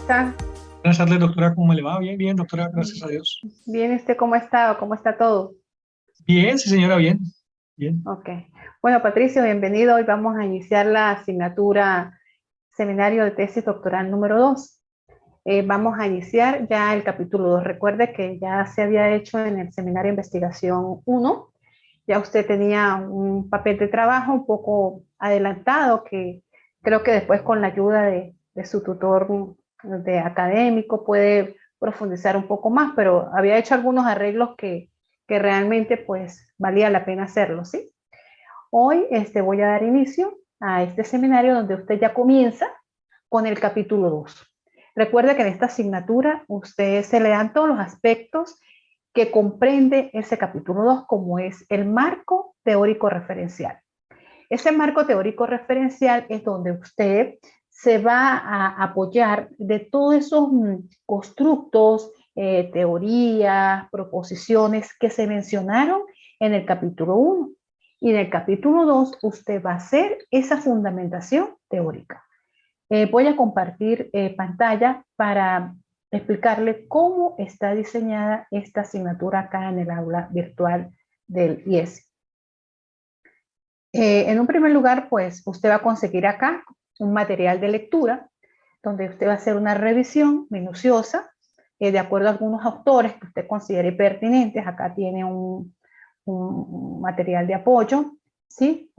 está? Buenas tardes, doctora, ¿cómo le va? Bien, bien, doctora, gracias a Dios. Bien, ¿cómo está? ¿Cómo está todo? Bien, sí, señora, bien, bien. Ok. Bueno, Patricio, bienvenido. Hoy vamos a iniciar la asignatura Seminario de Tesis Doctoral número 2. Vamos a iniciar ya el capítulo 2. Recuerde que ya se había hecho en el Seminario de Investigación 1. Ya usted tenía un papel de trabajo un poco adelantado que creo que después con la ayuda de su tutor de académico puede profundizar un poco más, pero había hecho algunos arreglos que realmente pues valía la pena hacerlo, ¿sí? Hoy voy a dar inicio a este seminario donde usted ya comienza con el capítulo 2. Recuerde que en esta asignatura usted se le dan todos los aspectos que comprende ese capítulo 2, como es el marco teórico referencial. Ese marco teórico referencial es donde usted se va a apoyar de todos esos constructos, teorías, proposiciones que se mencionaron en el capítulo 1. Y en el capítulo 2 usted va a hacer esa fundamentación teórica. Voy a compartir pantalla para explicarle cómo está diseñada esta asignatura acá en el aula virtual del IES. En un primer lugar, pues usted va a conseguir acá un material de lectura donde usted va a hacer una revisión minuciosa de acuerdo a algunos autores que usted considere pertinentes. Acá tiene un material de apoyo, ¿sí?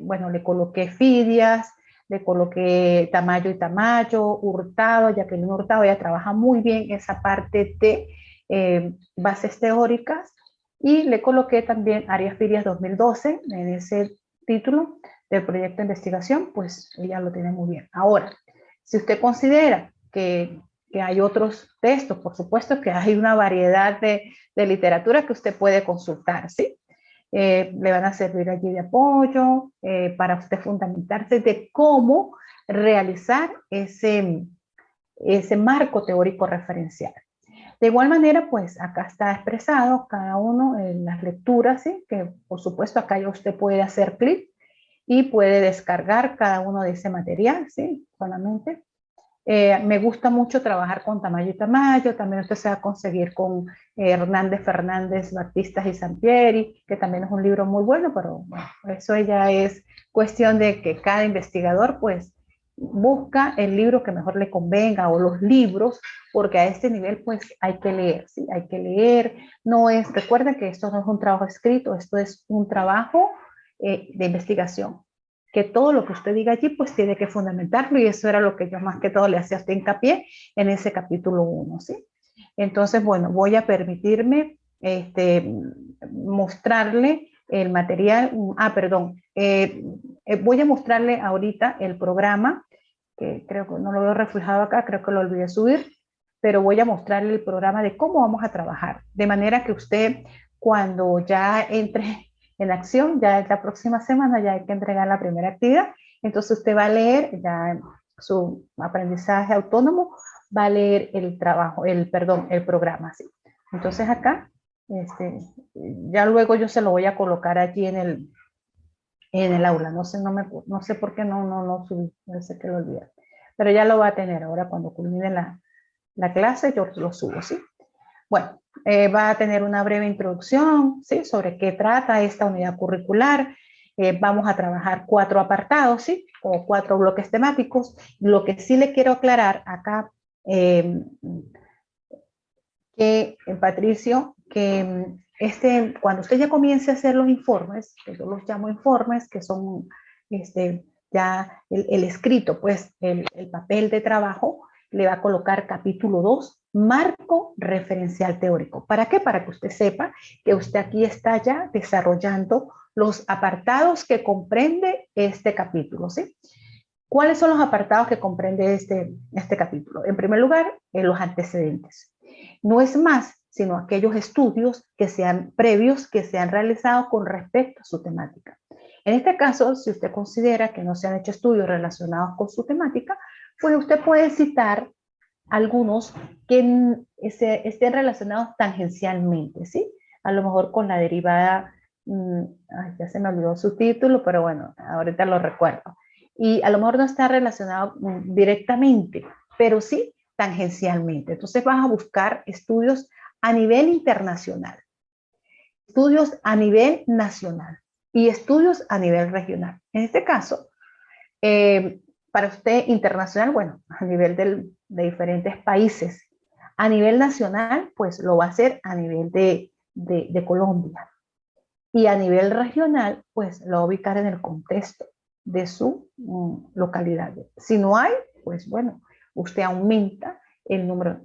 Bueno, le coloqué Fidias, le coloqué Tamayo y Tamayo, Hurtado, Jacqueline Hurtado, ella trabaja muy bien esa parte de bases teóricas, y le coloqué también Arias Fidias 2012 en ese título del proyecto de investigación, pues ella lo tiene muy bien. Ahora, si usted considera que hay otros textos, por supuesto que hay una variedad de literatura que usted puede consultar, ¿sí? Le van a servir allí de apoyo para usted fundamentarse de cómo realizar ese marco teórico referencial. De igual manera, pues acá está expresado cada uno en las lecturas, ¿sí? Que por supuesto acá ya usted puede hacer clic y puede descargar cada uno de ese material, ¿sí? Solamente. Me gusta mucho trabajar con Tamayo y Tamayo, también usted se va a conseguir con Hernández, Fernández, Batistas y Sampieri, que también es un libro muy bueno, pero bueno, eso ya es cuestión de que cada investigador pues busca el libro que mejor le convenga o los libros, porque a este nivel pues hay que leer, ¿sí? Hay que leer, recuerden que esto no es un trabajo escrito, esto es un trabajo de investigación, que todo lo que usted diga allí pues tiene que fundamentarlo, y eso era lo que yo más que todo le hacía a usted hincapié en ese capítulo 1, ¿sí? Entonces, bueno, voy a permitirme mostrarle el material, voy a mostrarle ahorita el programa, que creo que no lo veo reflejado acá, creo que lo olvidé subir, pero voy a mostrarle el programa de cómo vamos a trabajar, de manera que usted cuando ya entre en acción, ya es la próxima semana, ya hay que entregar la primera actividad, entonces usted va a leer ya su aprendizaje autónomo, va a leer el programa, ¿sí? Entonces acá, ya luego yo se lo voy a colocar allí en el aula, no sé por qué no subí, no sé que lo olvidé, pero ya lo va a tener ahora cuando culmine la clase, yo lo subo, ¿sí? Bueno, va a tener una breve introducción, ¿sí? Sobre qué trata esta unidad curricular. Vamos a trabajar 4 apartados, ¿sí? O 4 bloques temáticos. Lo que sí le quiero aclarar acá, Patricio, que cuando usted ya comience a hacer los informes, que yo los llamo informes, que son ya el escrito, pues el papel de trabajo, le va a colocar capítulo 2, marco referencial teórico. ¿Para qué? Para que usted sepa que usted aquí está ya desarrollando los apartados que comprende este capítulo, ¿sí? ¿Cuáles son los apartados que comprende este capítulo? En primer lugar, los antecedentes. No es más sino aquellos estudios que sean previos, que se han realizado con respecto a su temática. En este caso, si usted considera que no se han hecho estudios relacionados con su temática, pues usted puede citar algunos que estén relacionados tangencialmente, ¿sí? A lo mejor con la derivada, ya se me olvidó su título, pero bueno, ahorita lo recuerdo. Y a lo mejor no está relacionado directamente, pero sí tangencialmente. Entonces vas a buscar estudios a nivel internacional, estudios a nivel nacional y estudios a nivel regional. En este caso, para usted internacional, bueno, a nivel de diferentes países. A nivel nacional, pues lo va a hacer a nivel de Colombia. Y a nivel regional, pues lo va a ubicar en el contexto de su localidad. Si no hay, pues bueno, usted aumenta el número.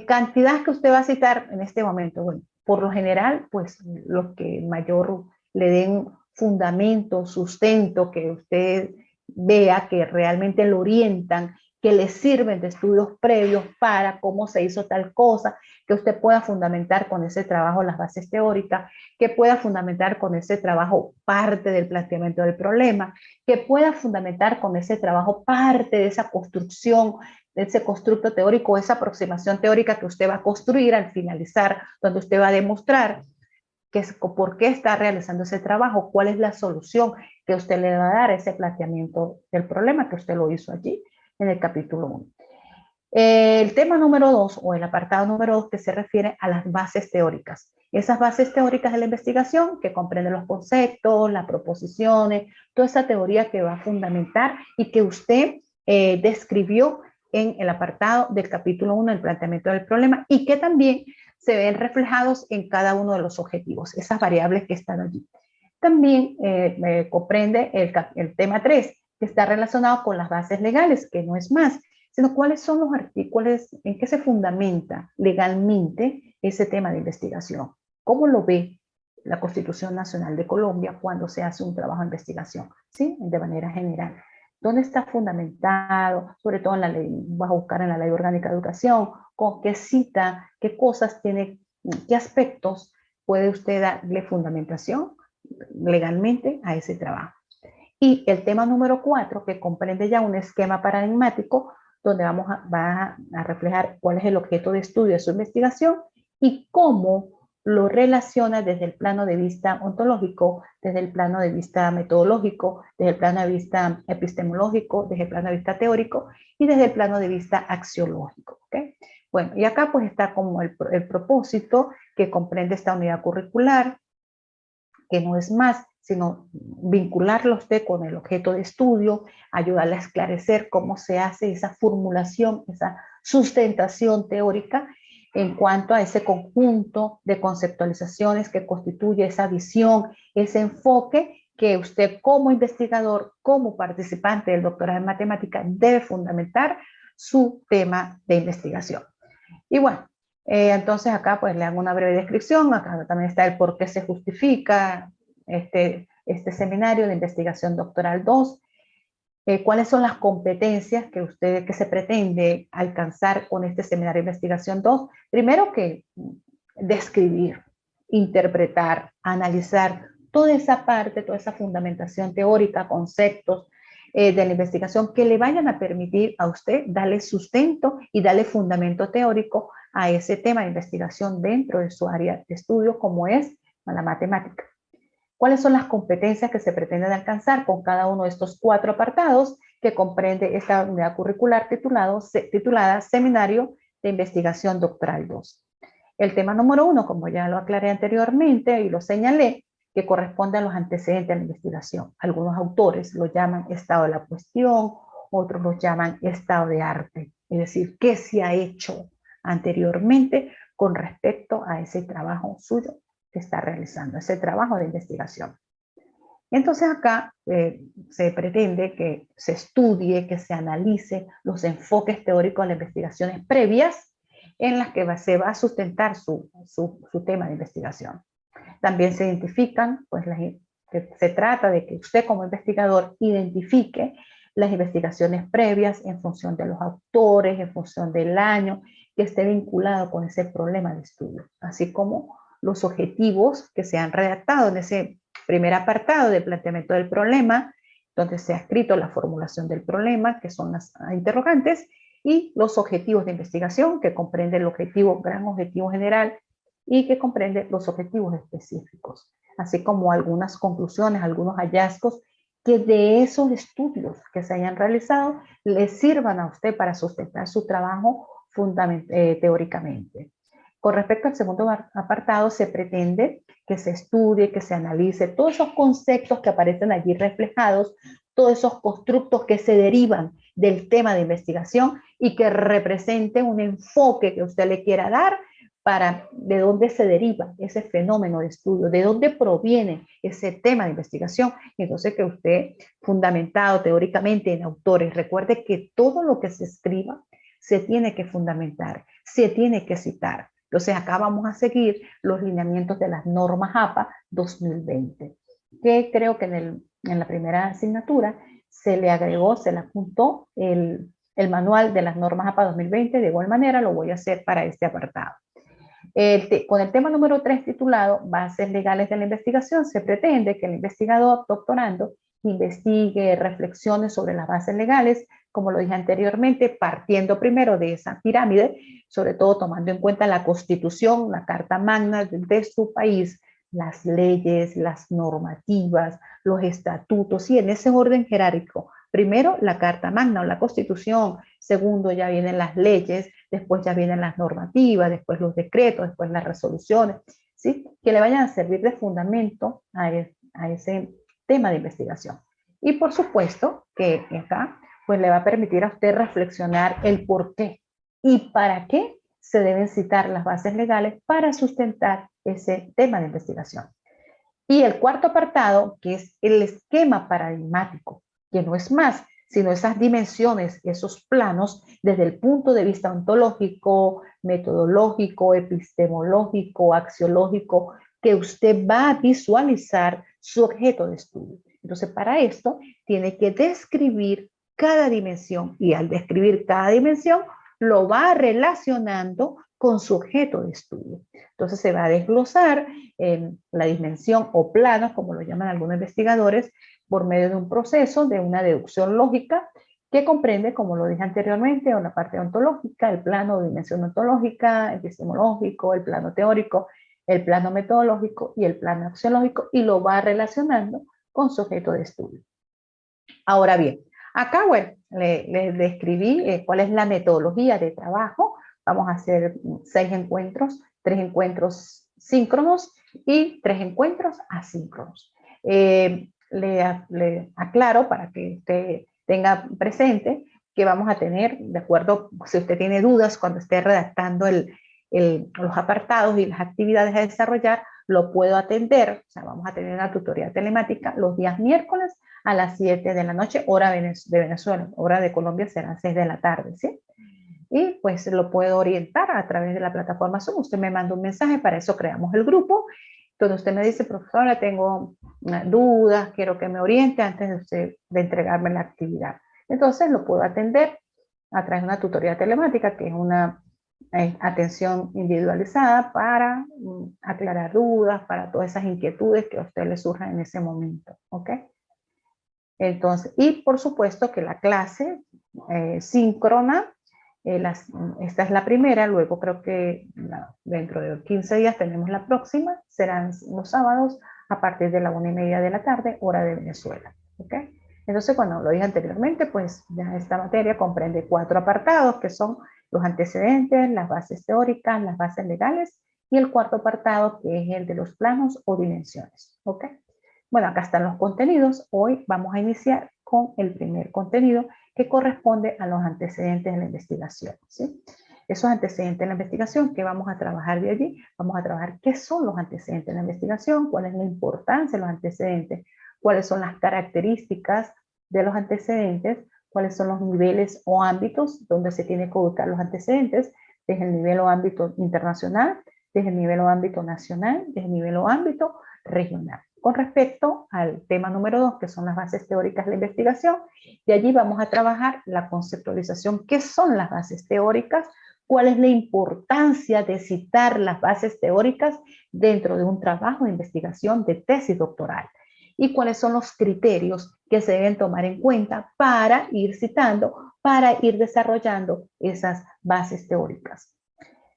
Cantidad que usted va a citar en este momento, bueno, por lo general, pues los que mayor le den fundamento, sustento, que usted vea que realmente lo orientan, que le sirven de estudios previos para cómo se hizo tal cosa, que usted pueda fundamentar con ese trabajo las bases teóricas, que pueda fundamentar con ese trabajo parte del planteamiento del problema, que pueda fundamentar con ese trabajo parte de esa construcción, de ese constructo teórico, esa aproximación teórica que usted va a construir al finalizar, donde usted va a demostrar que es, por qué está realizando ese trabajo, cuál es la solución que usted le va a dar a ese planteamiento del problema que usted lo hizo allí en el capítulo 1. El tema número 2 o el apartado número 2 que se refiere a las bases teóricas. Esas bases teóricas de la investigación que comprenden los conceptos, las proposiciones, toda esa teoría que va a fundamentar y que usted describió en el apartado del capítulo 1 del planteamiento del problema y que también se ven reflejados en cada uno de los objetivos, esas variables que están allí. También comprende el tema 3, que está relacionado con las bases legales, que no es más, sino cuáles son los artículos, en qué se fundamenta legalmente ese tema de investigación. ¿Cómo lo ve la Constitución Nacional de Colombia cuando se hace un trabajo de investigación? ¿Sí? De manera general. ¿Dónde está fundamentado? Sobre todo en la ley, vas a buscar en la Ley Orgánica de Educación, con qué cita, qué cosas tiene, qué aspectos puede usted darle fundamentación legalmente a ese trabajo. Y el tema número 4, que comprende ya un esquema paradigmático, donde va a reflejar cuál es el objeto de estudio de su investigación y cómo lo relaciona desde el plano de vista ontológico, desde el plano de vista metodológico, desde el plano de vista epistemológico, desde el plano de vista teórico y desde el plano de vista axiológico. ¿Okay? Bueno, y acá pues está como el propósito que comprende esta unidad curricular, que no es más sino vincularlo usted con el objeto de estudio, ayudarle a esclarecer cómo se hace esa formulación, esa sustentación teórica en cuanto a ese conjunto de conceptualizaciones que constituye esa visión, ese enfoque que usted como investigador, como participante del doctorado en matemática, debe fundamentar su tema de investigación. Y bueno, entonces acá pues le hago una breve descripción, acá también está el por qué se justifica este seminario de investigación doctoral 2, cuáles son las competencias que se pretende alcanzar con este seminario de investigación 2. Primero que describir, interpretar, analizar toda esa parte, toda esa fundamentación teórica, conceptos de la investigación que le vayan a permitir a usted darle sustento y darle fundamento teórico a ese tema de investigación dentro de su área de estudio como es la matemática. ¿Cuáles son las competencias que se pretenden alcanzar con cada uno de estos 4 apartados que comprende esta unidad curricular titulada Seminario de Investigación Doctoral 2? El tema número 1, como ya lo aclaré anteriormente y lo señalé, que corresponde a los antecedentes de la investigación. Algunos autores lo llaman estado de la cuestión, otros lo llaman estado de arte, es decir, qué se ha hecho anteriormente con respecto a ese trabajo suyo que está realizando, ese trabajo de investigación. Entonces acá se pretende que se estudie, que se analice los enfoques teóricos de las investigaciones previas en las que se va a sustentar su tema de investigación. También se identifican, pues se trata de que usted como investigador identifique las investigaciones previas en función de los autores, en función del año, que esté vinculado con ese problema de estudio, así como los objetivos que se han redactado en ese primer apartado de planteamiento del problema, donde se ha escrito la formulación del problema, que son las interrogantes, y los objetivos de investigación, que comprende el gran objetivo general, y que comprende los objetivos específicos, así como algunas conclusiones, algunos hallazgos que de esos estudios que se hayan realizado le sirvan a usted para sustentar su trabajo teóricamente. Con respecto al segundo apartado, se pretende que se estudie, que se analice todos esos conceptos que aparecen allí reflejados, todos esos constructos que se derivan del tema de investigación y que representen un enfoque que usted le quiera dar para de dónde se deriva ese fenómeno de estudio, de dónde proviene ese tema de investigación. Y entonces que usted, fundamentado teóricamente en autores, recuerde que todo lo que se escriba se tiene que fundamentar, se tiene que citar. Entonces acá vamos a seguir los lineamientos de las normas APA 2020, que creo que en la primera asignatura se le agregó, se le apuntó el manual de las normas APA 2020. De igual manera lo voy a hacer para este apartado. Con el tema número 3 titulado Bases legales de la investigación, se pretende que el investigador doctorando investigue, reflexione sobre las bases legales, como lo dije anteriormente, partiendo primero de esa pirámide, sobre todo tomando en cuenta la Constitución, la Carta Magna de su país, las leyes, las normativas, los estatutos, y en ese orden jerárquico. Primero la Carta Magna o la Constitución, segundo ya vienen las leyes, después ya vienen las normativas, después los decretos, después las resoluciones, ¿sí? Que le vayan a servir de fundamento a ese tema de investigación. Y por supuesto que acá pues le va a permitir a usted reflexionar el por qué y para qué se deben citar las bases legales para sustentar ese tema de investigación. Y el cuarto apartado, que es el esquema paradigmático, que no es más, sino esas dimensiones, esos planos, desde el punto de vista ontológico, metodológico, epistemológico, axiológico, que usted va a visualizar su objeto de estudio. Entonces, para esto, tiene que describir cada dimensión, y al describir cada dimensión, lo va relacionando con su objeto de estudio. Entonces, se va a desglosar la dimensión o planos, como lo llaman algunos investigadores, por medio de un proceso de una deducción lógica que comprende, como lo dije anteriormente, una parte ontológica, el plano o dimensión ontológica, epistemológico, el plano teórico, el plano metodológico y el plano axiológico, y lo va relacionando con su objeto de estudio. Ahora bien, acá, bueno, les describí cuál es la metodología de trabajo. Vamos a hacer 6 encuentros, 3 encuentros síncronos y 3 encuentros asíncronos. Le aclaro para que usted tenga presente que vamos a tener, de acuerdo, si usted tiene dudas cuando esté redactando los apartados y las actividades a desarrollar, lo puedo atender. O sea, vamos a tener una tutoría telemática los días miércoles a las 7 de la noche, hora de Venezuela, hora de Colombia serán 6 de la tarde, ¿sí? Y pues lo puedo orientar a través de la plataforma Zoom. Usted me manda un mensaje, para eso creamos el grupo, donde usted me dice, profesora, tengo dudas, quiero que me oriente antes de entregarme la actividad. Entonces lo puedo atender a través de una tutoría telemática, que es una atención individualizada para aclarar dudas, para todas esas inquietudes que a usted le surjan en ese momento, ¿ok? Entonces, y por supuesto que la clase síncrona, esta es la primera, luego creo que dentro de 15 días tenemos la próxima, serán los sábados a partir de la 1:30 de la tarde, hora de Venezuela, ¿ok? Entonces, cuando lo dije anteriormente, pues ya esta materia comprende 4 apartados, que son los antecedentes, las bases teóricas, las bases legales, y el cuarto apartado, que es el de los planos o dimensiones, ¿ok? Bueno, acá están los contenidos. Hoy vamos a iniciar con el primer contenido, que corresponde a los antecedentes de la investigación, ¿sí? Esos antecedentes de la investigación, ¿qué vamos a trabajar de allí? Vamos a trabajar qué son los antecedentes de la investigación, cuál es la importancia de los antecedentes, cuáles son las características de los antecedentes, cuáles son los niveles o ámbitos donde se tiene que ubicar los antecedentes, desde el nivel o ámbito internacional, desde el nivel o ámbito nacional, desde el nivel o ámbito regional. Con respecto al tema número 2, que son las bases teóricas de la investigación, de allí vamos a trabajar la conceptualización. ¿Qué son las bases teóricas? ¿Cuál es la importancia de citar las bases teóricas dentro de un trabajo de investigación de tesis doctoral? ¿Y cuáles son los criterios que se deben tomar en cuenta para ir citando, para ir desarrollando esas bases teóricas?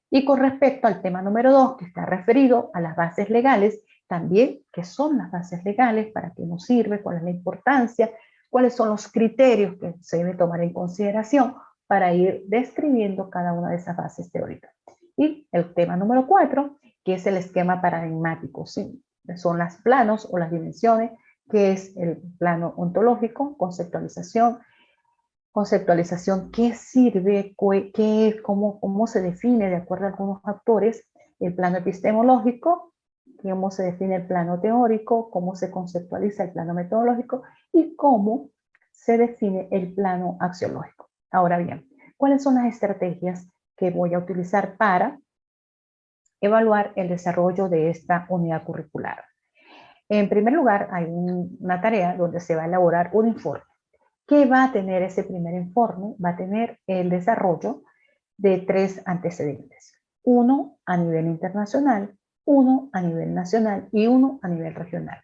Y con respecto al tema número 2, que está referido a las bases legales, También qué son las bases legales, para qué nos sirve, cuál es la importancia, cuáles son los criterios que se debe tomar en consideración para ir describiendo cada una de esas bases teóricas. Y el tema número 4, que es el esquema paradigmático, ¿sí? Son los planos o las dimensiones, que es el plano ontológico, conceptualización, qué sirve, qué es, cómo se define de acuerdo a algunos autores, el plano epistemológico, cómo se define el plano teórico, cómo se conceptualiza el plano metodológico y cómo se define el plano axiológico. Ahora bien, ¿cuáles son las estrategias que voy a utilizar para evaluar el desarrollo de esta unidad curricular? En primer lugar, hay una tarea donde se va a elaborar un informe. ¿Qué va a tener ese primer informe? Va a tener el desarrollo de 3 antecedentes. Uno a nivel internacional, uno a nivel nacional y uno a nivel regional.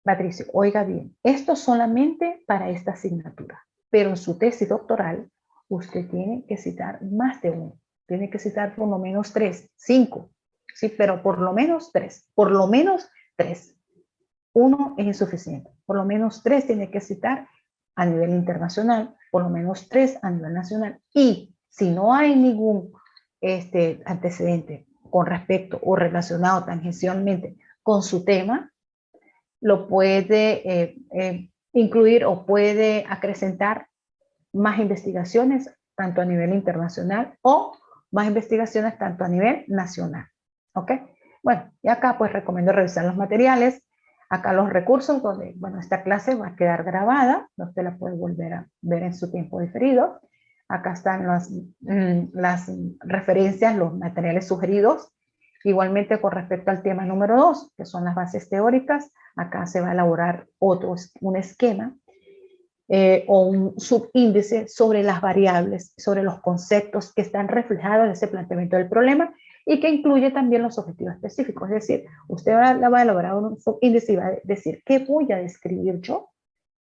Patricio, oiga bien, esto solamente para esta asignatura, pero en su tesis doctoral usted tiene que citar más de uno. Tiene que citar por lo menos 3, 5, sí, pero por lo menos 3, por lo menos 3. Uno es insuficiente, por lo menos 3 tiene que citar a nivel internacional, por lo menos 3 a nivel nacional. Y si no hay ningún antecedente con respecto o relacionado tangencialmente con su tema, lo puede incluir o puede acrecentar más investigaciones tanto a nivel internacional o más investigaciones tanto a nivel nacional. ¿Ok? Bueno, y acá pues recomiendo revisar los materiales. Acá los recursos donde, bueno, esta clase va a quedar grabada, usted la puede volver a ver en su tiempo diferido. Acá están las referencias, los materiales sugeridos. Igualmente con respecto al tema número 2, que son las bases teóricas, acá se va a elaborar un esquema o un subíndice sobre las variables, sobre los conceptos que están reflejados en ese planteamiento del problema y que incluye también los objetivos específicos. Es decir, usted va a elaborar un subíndice y va a decir, ¿qué voy a describir yo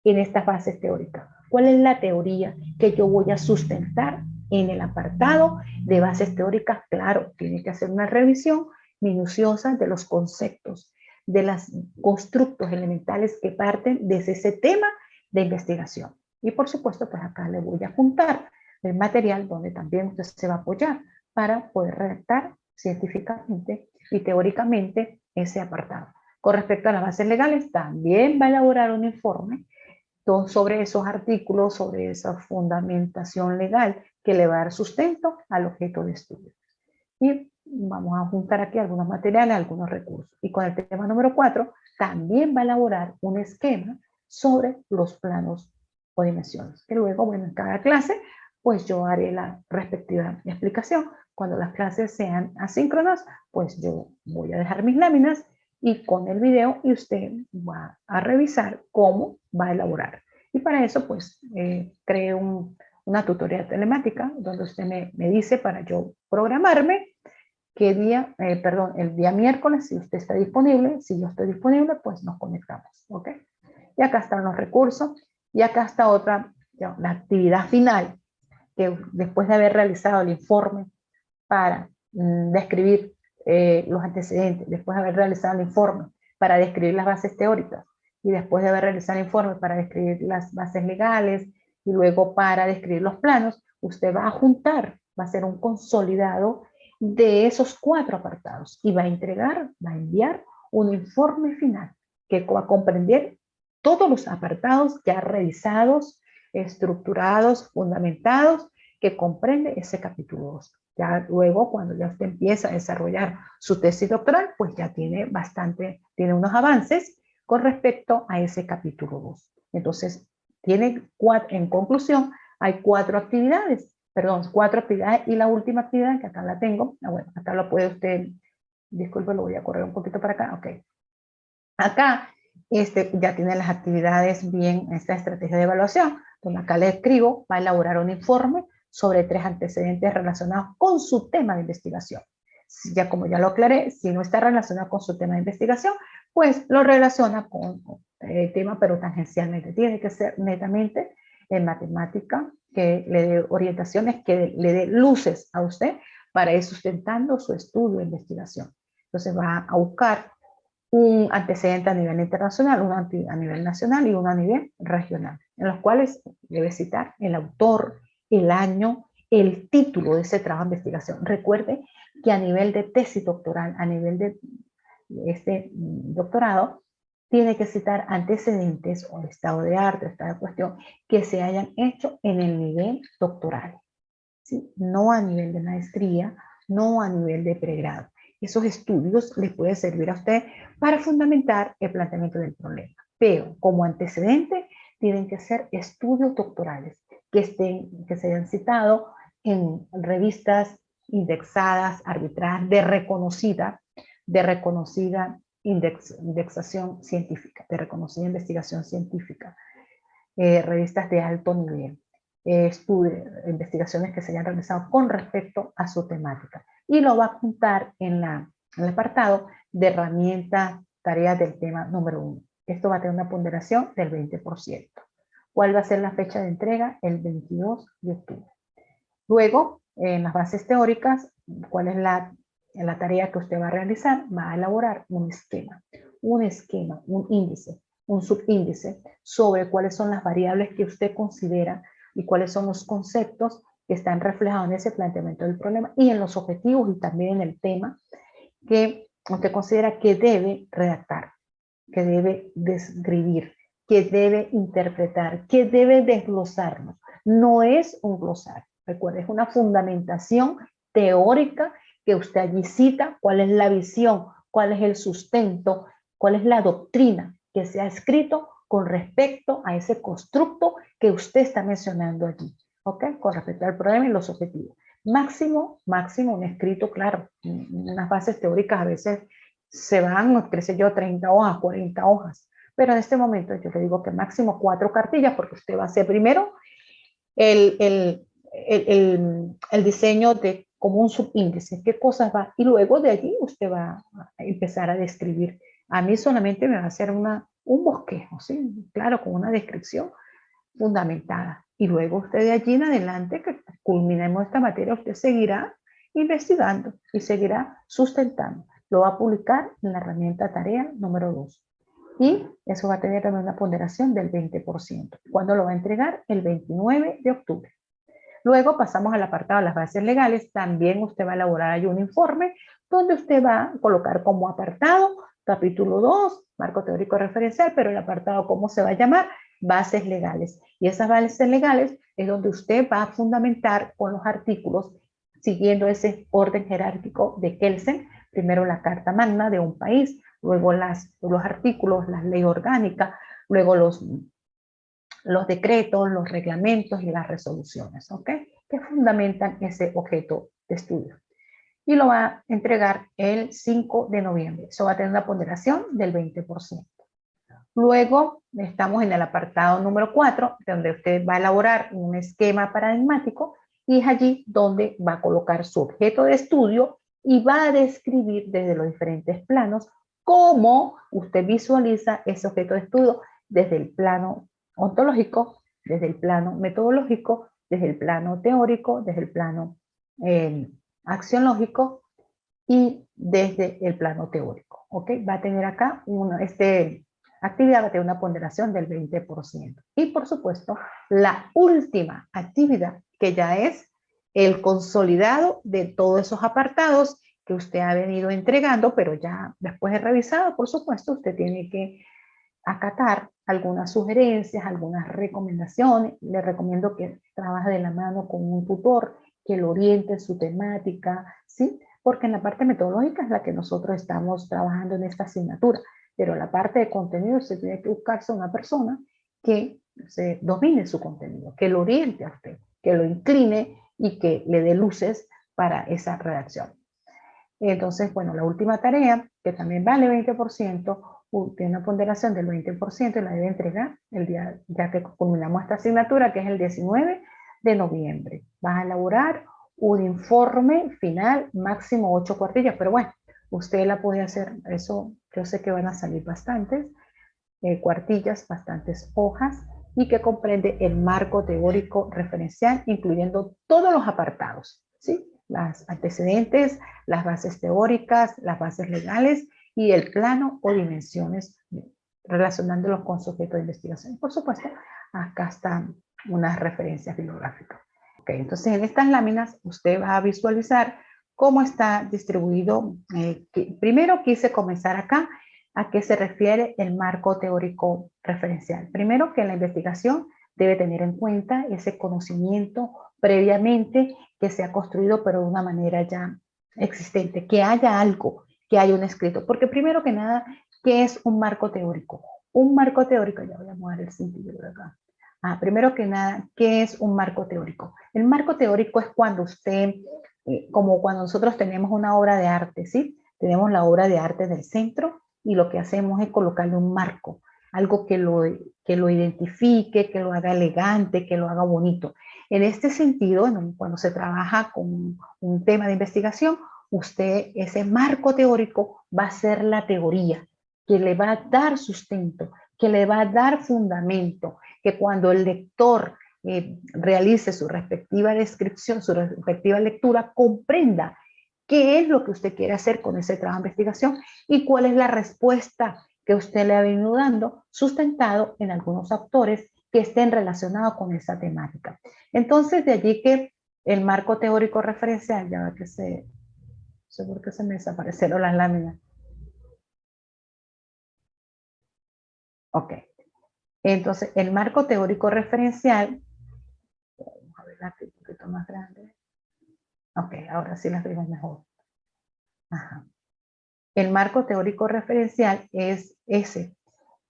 en estas bases teóricas? ¿Cuál es la teoría que yo voy a sustentar en el apartado de bases teóricas? Claro, tiene que hacer una revisión minuciosa de los conceptos, de los constructos elementales que parten de ese tema de investigación. Y por supuesto, pues acá le voy a juntar el material donde también usted se va a apoyar para poder redactar científicamente y teóricamente ese apartado. Con respecto a las bases legales, también va a elaborar un informe sobre esos artículos, sobre esa fundamentación legal que le va a dar sustento al objeto de estudio. Y vamos a juntar aquí algunos materiales, algunos recursos. Y con el tema número 4, también va a elaborar un esquema sobre los planos o dimensiones, que luego, bueno, en cada clase, pues yo haré la respectiva explicación. Cuando las clases sean asíncronas, pues yo voy a dejar mis láminas y con el video y usted va a revisar cómo va a elaborar. Y para eso, pues, creé una tutoría telemática donde usted me dice para yo programarme qué día, el día miércoles, si usted está disponible, si yo estoy disponible, pues nos conectamos, ¿ok? Y acá están los recursos, y acá está otra, la actividad final, que después de haber realizado el informe para describir los antecedentes, después de haber realizado el informe para describir las bases teóricas, y después de haber realizado el informe para describir las bases legales, y luego para describir los planos, usted va a juntar, va a hacer un consolidado de esos 4 apartados y va a entregar, va a enviar un informe final que va a comprender todos los apartados ya revisados, estructurados, fundamentados, que comprende ese capítulo 2. Ya luego, cuando ya usted empieza a desarrollar su tesis doctoral, pues ya tiene unos avances con respecto a ese capítulo 2. Entonces, en conclusión, hay 4 actividades y la última actividad, que acá la tengo, bueno, acá lo puede usted, disculpe, lo voy a correr un poquito para acá, ok. Acá ya tiene las actividades bien, esta estrategia de evaluación, donde acá le escribo, va a elaborar un informe sobre 3 antecedentes relacionados con su tema de investigación. Ya como ya lo aclaré, si no está relacionado con su tema de investigación, pues lo relaciona con el tema, pero tangencialmente. Tiene que ser netamente en matemática, que le dé orientaciones, que le dé luces a usted para ir sustentando su estudio de investigación. Entonces va a buscar un antecedente a nivel internacional, uno a nivel nacional y uno a nivel regional, en los cuales debe citar el autor, el año, el título de ese trabajo de investigación. Recuerde que a nivel de tesis doctoral, a nivel de este doctorado, tiene que citar antecedentes o estado de arte, estado de cuestión, que se hayan hecho en el nivel doctoral, ¿sí? No a nivel de maestría, no a nivel de pregrado. Esos estudios les pueden servir a usted para fundamentar el planteamiento del problema. Pero como antecedente tienen que ser estudios doctorales que se hayan citado en revistas indexadas, arbitradas, de reconocida indexación científica, de reconocida investigación científica, revistas de alto nivel, investigaciones que se hayan realizado con respecto a su temática. Y lo va a apuntar en el apartado de herramientas, tareas del tema número 1. Esto va a tener una ponderación del 20%. ¿Cuál va a ser la fecha de entrega? El 22 de octubre. Luego, en las bases teóricas, ¿cuál es la tarea que usted va a realizar? Va a elaborar un esquema, un índice, un subíndice sobre cuáles son las variables que usted considera y cuáles son los conceptos que están reflejados en ese planteamiento del problema y en los objetivos y también en el tema que usted considera que debe redactar, que debe describir, que debe interpretar, que debe desglosarlo. No es un glosario, recuerde, es una fundamentación teórica que usted allí cita cuál es la visión, cuál es el sustento, cuál es la doctrina que se ha escrito con respecto a ese constructo que usted está mencionando allí, ¿ok? Con respecto al problema y los objetivos. Máximo un escrito, claro, unas bases teóricas a veces se van, qué sé yo, 30 hojas, 40 hojas, pero en este momento yo le digo que máximo 4 cartillas porque usted va a hacer primero el diseño de como un subíndice, qué cosas va, y luego de allí usted va a empezar a describir. A mí solamente me va a hacer un bosquejo, ¿sí? Claro, con una descripción fundamentada. Y luego usted de allí en adelante, que culminemos esta materia, usted seguirá investigando y seguirá sustentando. Lo va a publicar en la herramienta tarea número 2. Y eso va a tener también una ponderación del 20%. ¿Cuándo lo va a entregar? El 29 de octubre. Luego pasamos al apartado de las bases legales. También usted va a elaborar ahí un informe donde usted va a colocar como apartado capítulo 2, marco teórico referencial, pero el apartado, ¿cómo se va a llamar? Bases legales. Y esas bases legales es donde usted va a fundamentar con los artículos, siguiendo ese orden jerárquico de Kelsen, primero la Carta Magna de un país, luego los artículos, las leyes orgánicas, luego los decretos, los reglamentos y las resoluciones, ¿ok? Que fundamentan ese objeto de estudio. Y lo va a entregar el 5 de noviembre. Eso va a tener una ponderación del 20%. Luego estamos en el apartado número 4, donde usted va a elaborar un esquema paradigmático y es allí donde va a colocar su objeto de estudio y va a describir desde los diferentes planos cómo usted visualiza ese objeto de estudio desde el plano ontológico, desde el plano metodológico, desde el plano teórico, desde el plano accionológico y desde el plano teórico. ¿Ok? Va a tener acá actividad va a tener una ponderación del 20%. Y por supuesto, la última actividad, que ya es el consolidado de todos esos apartados que usted ha venido entregando, pero ya después de revisado, por supuesto, usted tiene que acatar algunas sugerencias, algunas recomendaciones. Le recomiendo que trabaje de la mano con un tutor que lo oriente en su temática, ¿sí? Porque en la parte metodológica es la que nosotros estamos trabajando en esta asignatura, pero la parte de contenido se tiene que buscarse una persona que se domine su contenido, que lo oriente a usted, que lo incline y que le dé luces para esa redacción. Entonces, bueno, la última tarea, que también vale 20%, tiene una ponderación del 20% y la debe entregar el día, ya que culminamos esta asignatura, que es el 19 de noviembre. Vas a elaborar un informe final, máximo 8 cuartillas, pero bueno, usted la puede hacer, eso yo sé que van a salir bastantes cuartillas, bastantes hojas, y que comprende el marco teórico referencial, incluyendo todos los apartados, ¿sí? Las antecedentes, las bases teóricas, las bases legales y el plano o dimensiones relacionándolos con su objeto de investigación. Por supuesto, acá están unas referencias bibliográficas. Okay, entonces, en estas láminas usted va a visualizar cómo está distribuido. Primero quise comenzar acá. ¿A qué se refiere el marco teórico referencial? Primero, que la investigación debe tener en cuenta ese conocimiento previamente que se ha construido, pero de una manera ya existente, que haya algo, que haya un escrito. Porque primero que nada, ¿qué es un marco teórico? Un marco teórico, ya voy a mover el cintillo de acá. Primero que nada, ¿qué es un marco teórico? El marco teórico es cuando usted, como cuando nosotros tenemos una obra de arte, ¿sí? Tenemos la obra de arte del centro y lo que hacemos es colocarle un marco, algo que lo identifique, que lo haga elegante, que lo haga bonito. En este sentido, cuando se trabaja con un tema de investigación, usted, ese marco teórico va a ser la teoría, que le va a dar sustento, que le va a dar fundamento, que cuando el lector realice su respectiva descripción, su respectiva lectura, comprenda qué es lo que usted quiere hacer con ese trabajo de investigación y cuál es la respuesta que usted le ha venido dando, sustentado en algunos autores que estén relacionados con esa temática. Entonces, de allí que el marco teórico referencial, ya que seguro que se me desaparecieron las láminas. Ok. Entonces, el marco teórico referencial, vamos a ver aquí un poquito más grande. Ok, ahora sí las vemos mejor. Ajá. El marco teórico referencial es ese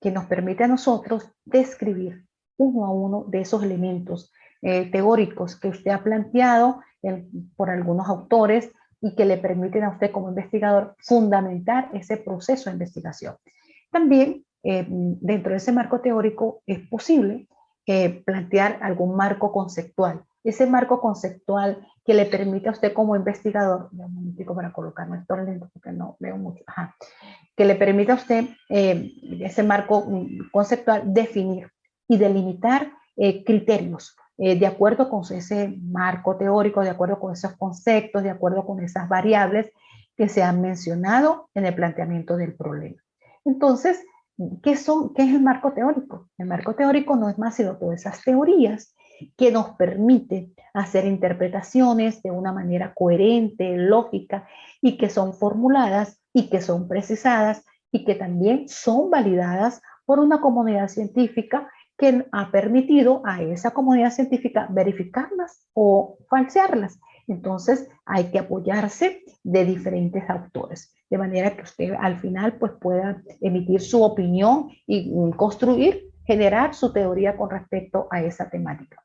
que nos permite a nosotros describir uno a uno de esos elementos teóricos que usted ha planteado por algunos autores y que le permiten a usted como investigador fundamentar ese proceso de investigación. También dentro de ese marco teórico es posible plantear algún marco conceptual. Ese marco conceptual que le permite a usted como investigador, un momentico para colocarme estos lentes porque no veo mucho, que le permita a usted ese marco conceptual definir y delimitar criterios de acuerdo con ese marco teórico, de acuerdo con esos conceptos, de acuerdo con esas variables que se han mencionado en el planteamiento del problema. Entonces, ¿qué es el marco teórico? El marco teórico no es más sino todas esas teorías que nos permiten hacer interpretaciones de una manera coherente, lógica, y que son formuladas y que son precisadas y que también son validadas por una comunidad científica que ha permitido a esa comunidad científica verificarlas o falsearlas. Entonces hay que apoyarse de diferentes autores, de manera que usted al final pues pueda emitir su opinión y construir, generar su teoría con respecto a esa temática.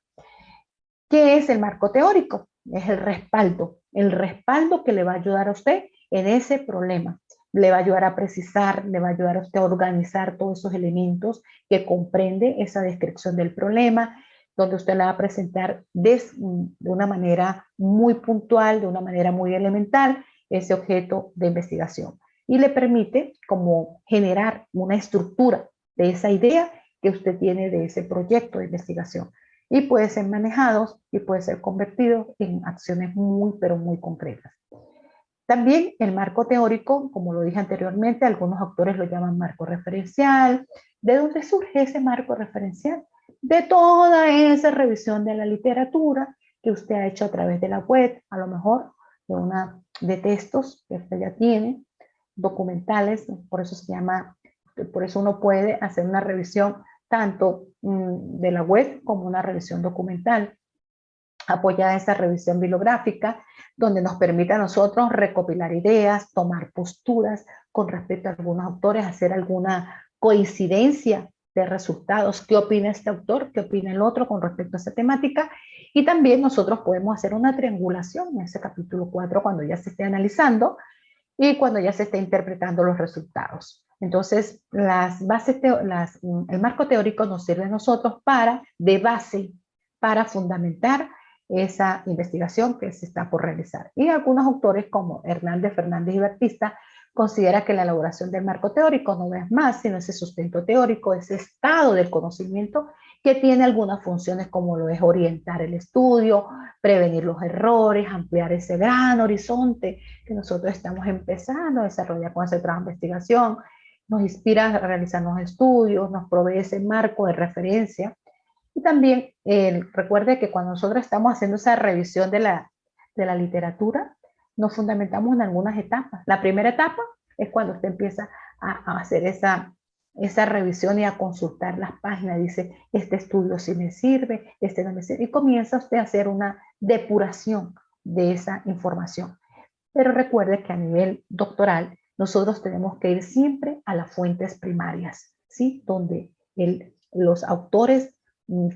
¿Qué es el marco teórico? Es el respaldo que le va a ayudar a usted en ese problema. Le va a ayudar a precisar, le va a ayudar a usted a organizar todos esos elementos que comprende esa descripción del problema, donde usted la va a presentar de una manera muy puntual, de una manera muy elemental, ese objeto de investigación. Y le permite como generar una estructura de esa idea que usted tiene de ese proyecto de investigación. Y puede ser manejados y puede ser convertido en acciones muy, pero muy concretas. También el marco teórico, como lo dije anteriormente, algunos autores lo llaman marco referencial. ¿De dónde surge ese marco referencial? De toda esa revisión de la literatura que usted ha hecho a través de la web, a lo mejor de textos que usted ya tiene, documentales, por eso se llama, por eso uno puede hacer una revisión tanto de la web como una revisión documental, apoyada esa revisión bibliográfica, donde nos permite a nosotros recopilar ideas, tomar posturas con respecto a algunos autores, hacer alguna coincidencia de resultados, qué opina este autor, qué opina el otro con respecto a esa temática, y también nosotros podemos hacer una triangulación en ese capítulo 4 cuando ya se esté analizando y cuando ya se esté interpretando los resultados. Entonces, el marco teórico nos sirve a nosotros de base para fundamentar esa investigación que se está por realizar. Y algunos autores como Hernández, Fernández y Baptista considera que la elaboración del marco teórico no es más sino ese sustento teórico, ese estado del conocimiento que tiene algunas funciones como lo es orientar el estudio, prevenir los errores, ampliar ese gran horizonte que nosotros estamos empezando a desarrollar con ese trabajo de investigación, nos inspira a realizar los estudios, nos provee ese marco de referencia. Y también recuerde que cuando nosotros estamos haciendo esa revisión de la literatura, nos fundamentamos en algunas etapas. La primera etapa es cuando usted empieza a hacer esa revisión y a consultar las páginas. Dice, este estudio sí me sirve, este no me sirve. Y comienza usted a hacer una depuración de esa información. Pero recuerde que a nivel doctoral, nosotros tenemos que ir siempre a las fuentes primarias, ¿sí? Donde los autores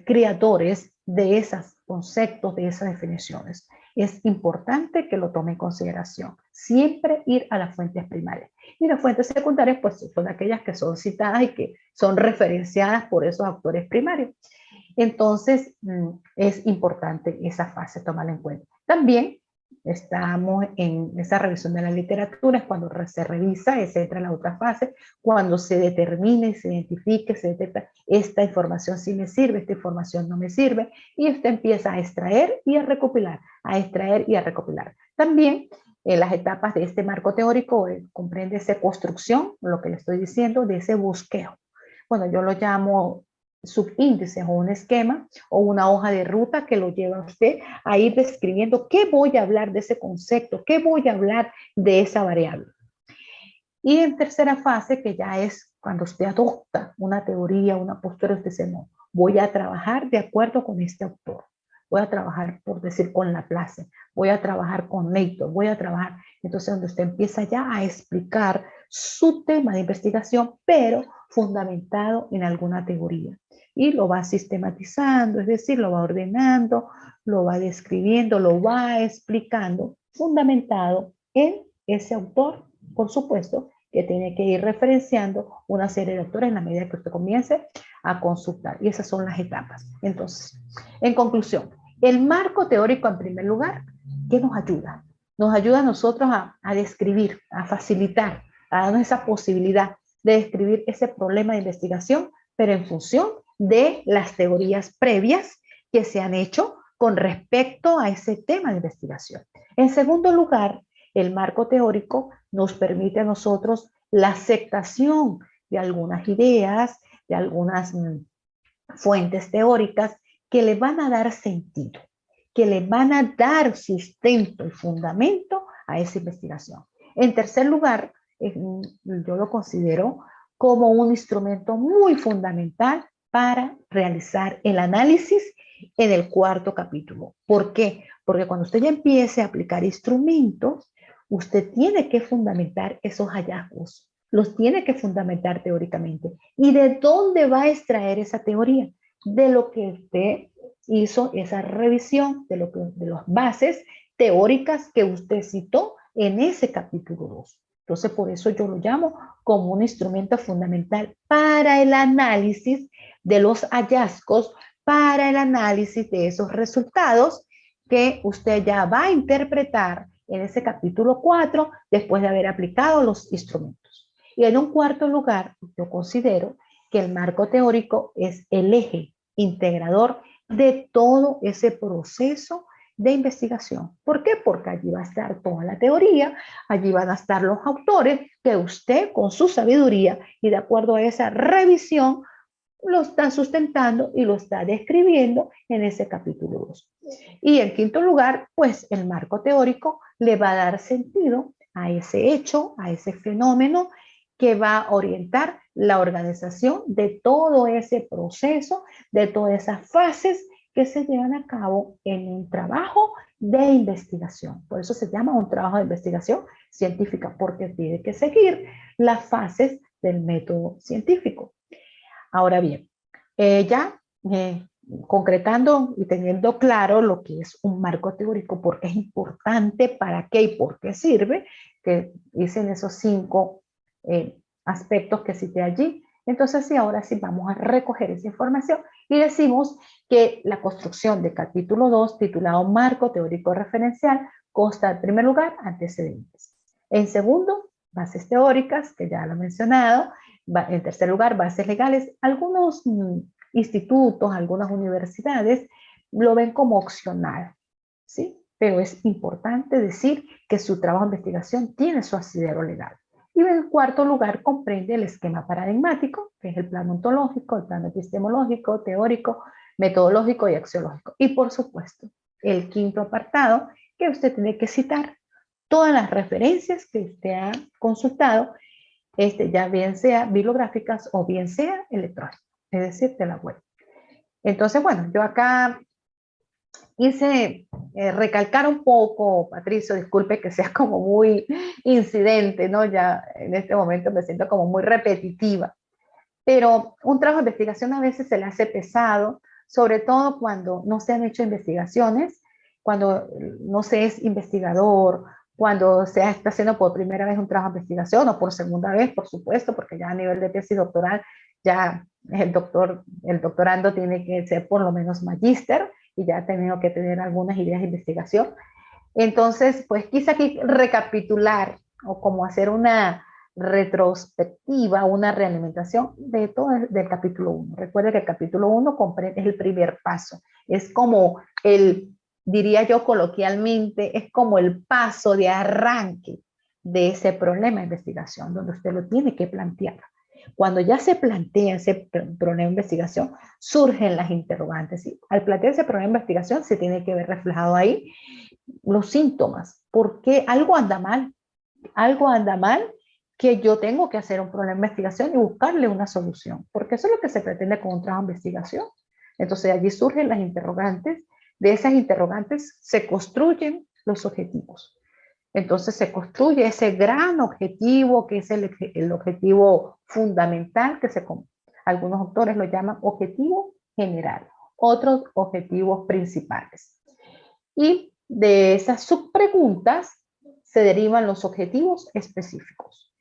creadores de esos conceptos, de esas definiciones. Es importante que lo tome en consideración. Siempre ir a las fuentes primarias. Y las fuentes secundarias, pues, son aquellas que son citadas y que son referenciadas por esos autores primarios. Entonces, es importante esa fase, tomarla en cuenta. También estamos en esa revisión de la literatura, es cuando se revisa, se entra en la otra fase, cuando se determine, se identifique, se detecta, esta información sí me sirve, esta información no me sirve, y usted empieza a extraer y a recopilar, a extraer y a recopilar. También en las etapas de este marco teórico comprende esa construcción, lo que le estoy diciendo, de ese bosqueo. Bueno, yo lo llamo subíndices o un esquema o una hoja de ruta que lo lleva a usted a ir describiendo qué voy a hablar de ese concepto, qué voy a hablar de esa variable. Y en tercera fase, que ya es cuando usted adopta una teoría, una postura, usted dice, no, voy a trabajar de acuerdo con este autor. Voy a trabajar, por decir, con Laplace, voy a trabajar con Newton, voy a trabajar. Entonces, donde usted empieza ya a explicar su tema de investigación, pero fundamentado en alguna teoría. Y lo va sistematizando, es decir, lo va ordenando, lo va describiendo, lo va explicando, fundamentado en ese autor, por supuesto, que tiene que ir referenciando una serie de autores en la medida que usted comience a consultar. Y esas son las etapas. Entonces, en conclusión, el marco teórico, en primer lugar, ¿qué nos ayuda? Nos ayuda a nosotros a describir, a facilitar, a darnos esa posibilidad de describir ese problema de investigación, pero en función de las teorías previas que se han hecho con respecto a ese tema de investigación. En segundo lugar, el marco teórico nos permite a nosotros la aceptación de algunas ideas, de algunas fuentes teóricas que le van a dar sentido, que le van a dar sustento y fundamento a esa investigación. En tercer lugar, yo lo considero como un instrumento muy fundamental para realizar el análisis en el cuarto capítulo. ¿Por qué? Porque cuando usted ya empiece a aplicar instrumentos, usted tiene que fundamentar esos hallazgos, los tiene que fundamentar teóricamente. ¿Y de dónde va a extraer esa teoría? De lo que usted hizo esa revisión, de las bases teóricas que usted citó en ese capítulo 2. Entonces, por eso yo lo llamo como un instrumento fundamental para el análisis de los hallazgos, para el análisis de esos resultados que usted ya va a interpretar en ese capítulo 4 después de haber aplicado los instrumentos. Y en un cuarto lugar, yo considero que el marco teórico es el eje integrador de todo ese proceso de investigación. ¿Por qué? Porque allí va a estar toda la teoría, allí van a estar los autores que usted con su sabiduría y de acuerdo a esa revisión lo está sustentando y lo está describiendo en ese capítulo 2. Y en quinto lugar, pues el marco teórico le va a dar sentido a ese hecho, a ese fenómeno que va a orientar la organización de todo ese proceso, de todas esas fases que se llevan a cabo en un trabajo de investigación. Por eso se llama un trabajo de investigación científica, porque tiene que seguir las fases del método científico. Ahora bien, concretando y teniendo claro lo que es un marco teórico, por qué es importante, para qué y por qué sirve, que dicen esos 5 aspectos que cité allí. Entonces, sí, ahora sí vamos a recoger esa información y decimos que la construcción de capítulo 2, titulado Marco Teórico Referencial, consta en primer lugar antecedentes. En segundo, bases teóricas, que ya lo he mencionado. En tercer lugar, bases legales. Algunos institutos, algunas universidades lo ven como opcional, ¿sí? Pero es importante decir que su trabajo de investigación tiene su asidero legal. Y en cuarto lugar, comprende el esquema paradigmático, que es el plano ontológico, el plano epistemológico, teórico, metodológico y axiológico. Y por supuesto, el quinto apartado, que usted tiene que citar todas las referencias que usted ha consultado, ya bien sea bibliográficas o bien sea electrónicas, es decir, de la web. Entonces, bueno, yo acá quise recalcar un poco, Patricio, disculpe que sea como muy incidente, ¿no? Ya en este momento me siento como muy repetitiva, pero un trabajo de investigación a veces se le hace pesado, sobre todo cuando no se han hecho investigaciones, cuando no se es investigador, cuando se está haciendo por primera vez un trabajo de investigación o por segunda vez, por supuesto, porque ya a nivel de tesis doctoral ya el doctorando tiene que ser por lo menos magíster y ya ha tenido que tener algunas ideas de investigación. Entonces, pues quise aquí recapitular o como hacer una retrospectiva, una realimentación de todo del capítulo 1. Recuerde que el capítulo 1 es el primer paso. Es como diría yo coloquialmente, es como el paso de arranque de ese problema de investigación, donde usted lo tiene que plantear. Cuando ya se plantea ese problema de investigación, surgen las interrogantes. ¿Sí? Al plantear ese problema de investigación, se tiene que ver reflejado ahí los síntomas. ¿Por qué algo anda mal? Algo anda mal que yo tengo que hacer un problema de investigación y buscarle una solución. Porque eso es lo que se pretende con un trabajo de investigación. Entonces allí surgen las interrogantes. De esas interrogantes se construyen los objetivos. Entonces se construye ese gran objetivo que es el objetivo fundamental que algunos autores lo llaman objetivo general, otros objetivos principales. Y de esas subpreguntas se derivan los objetivos específicos.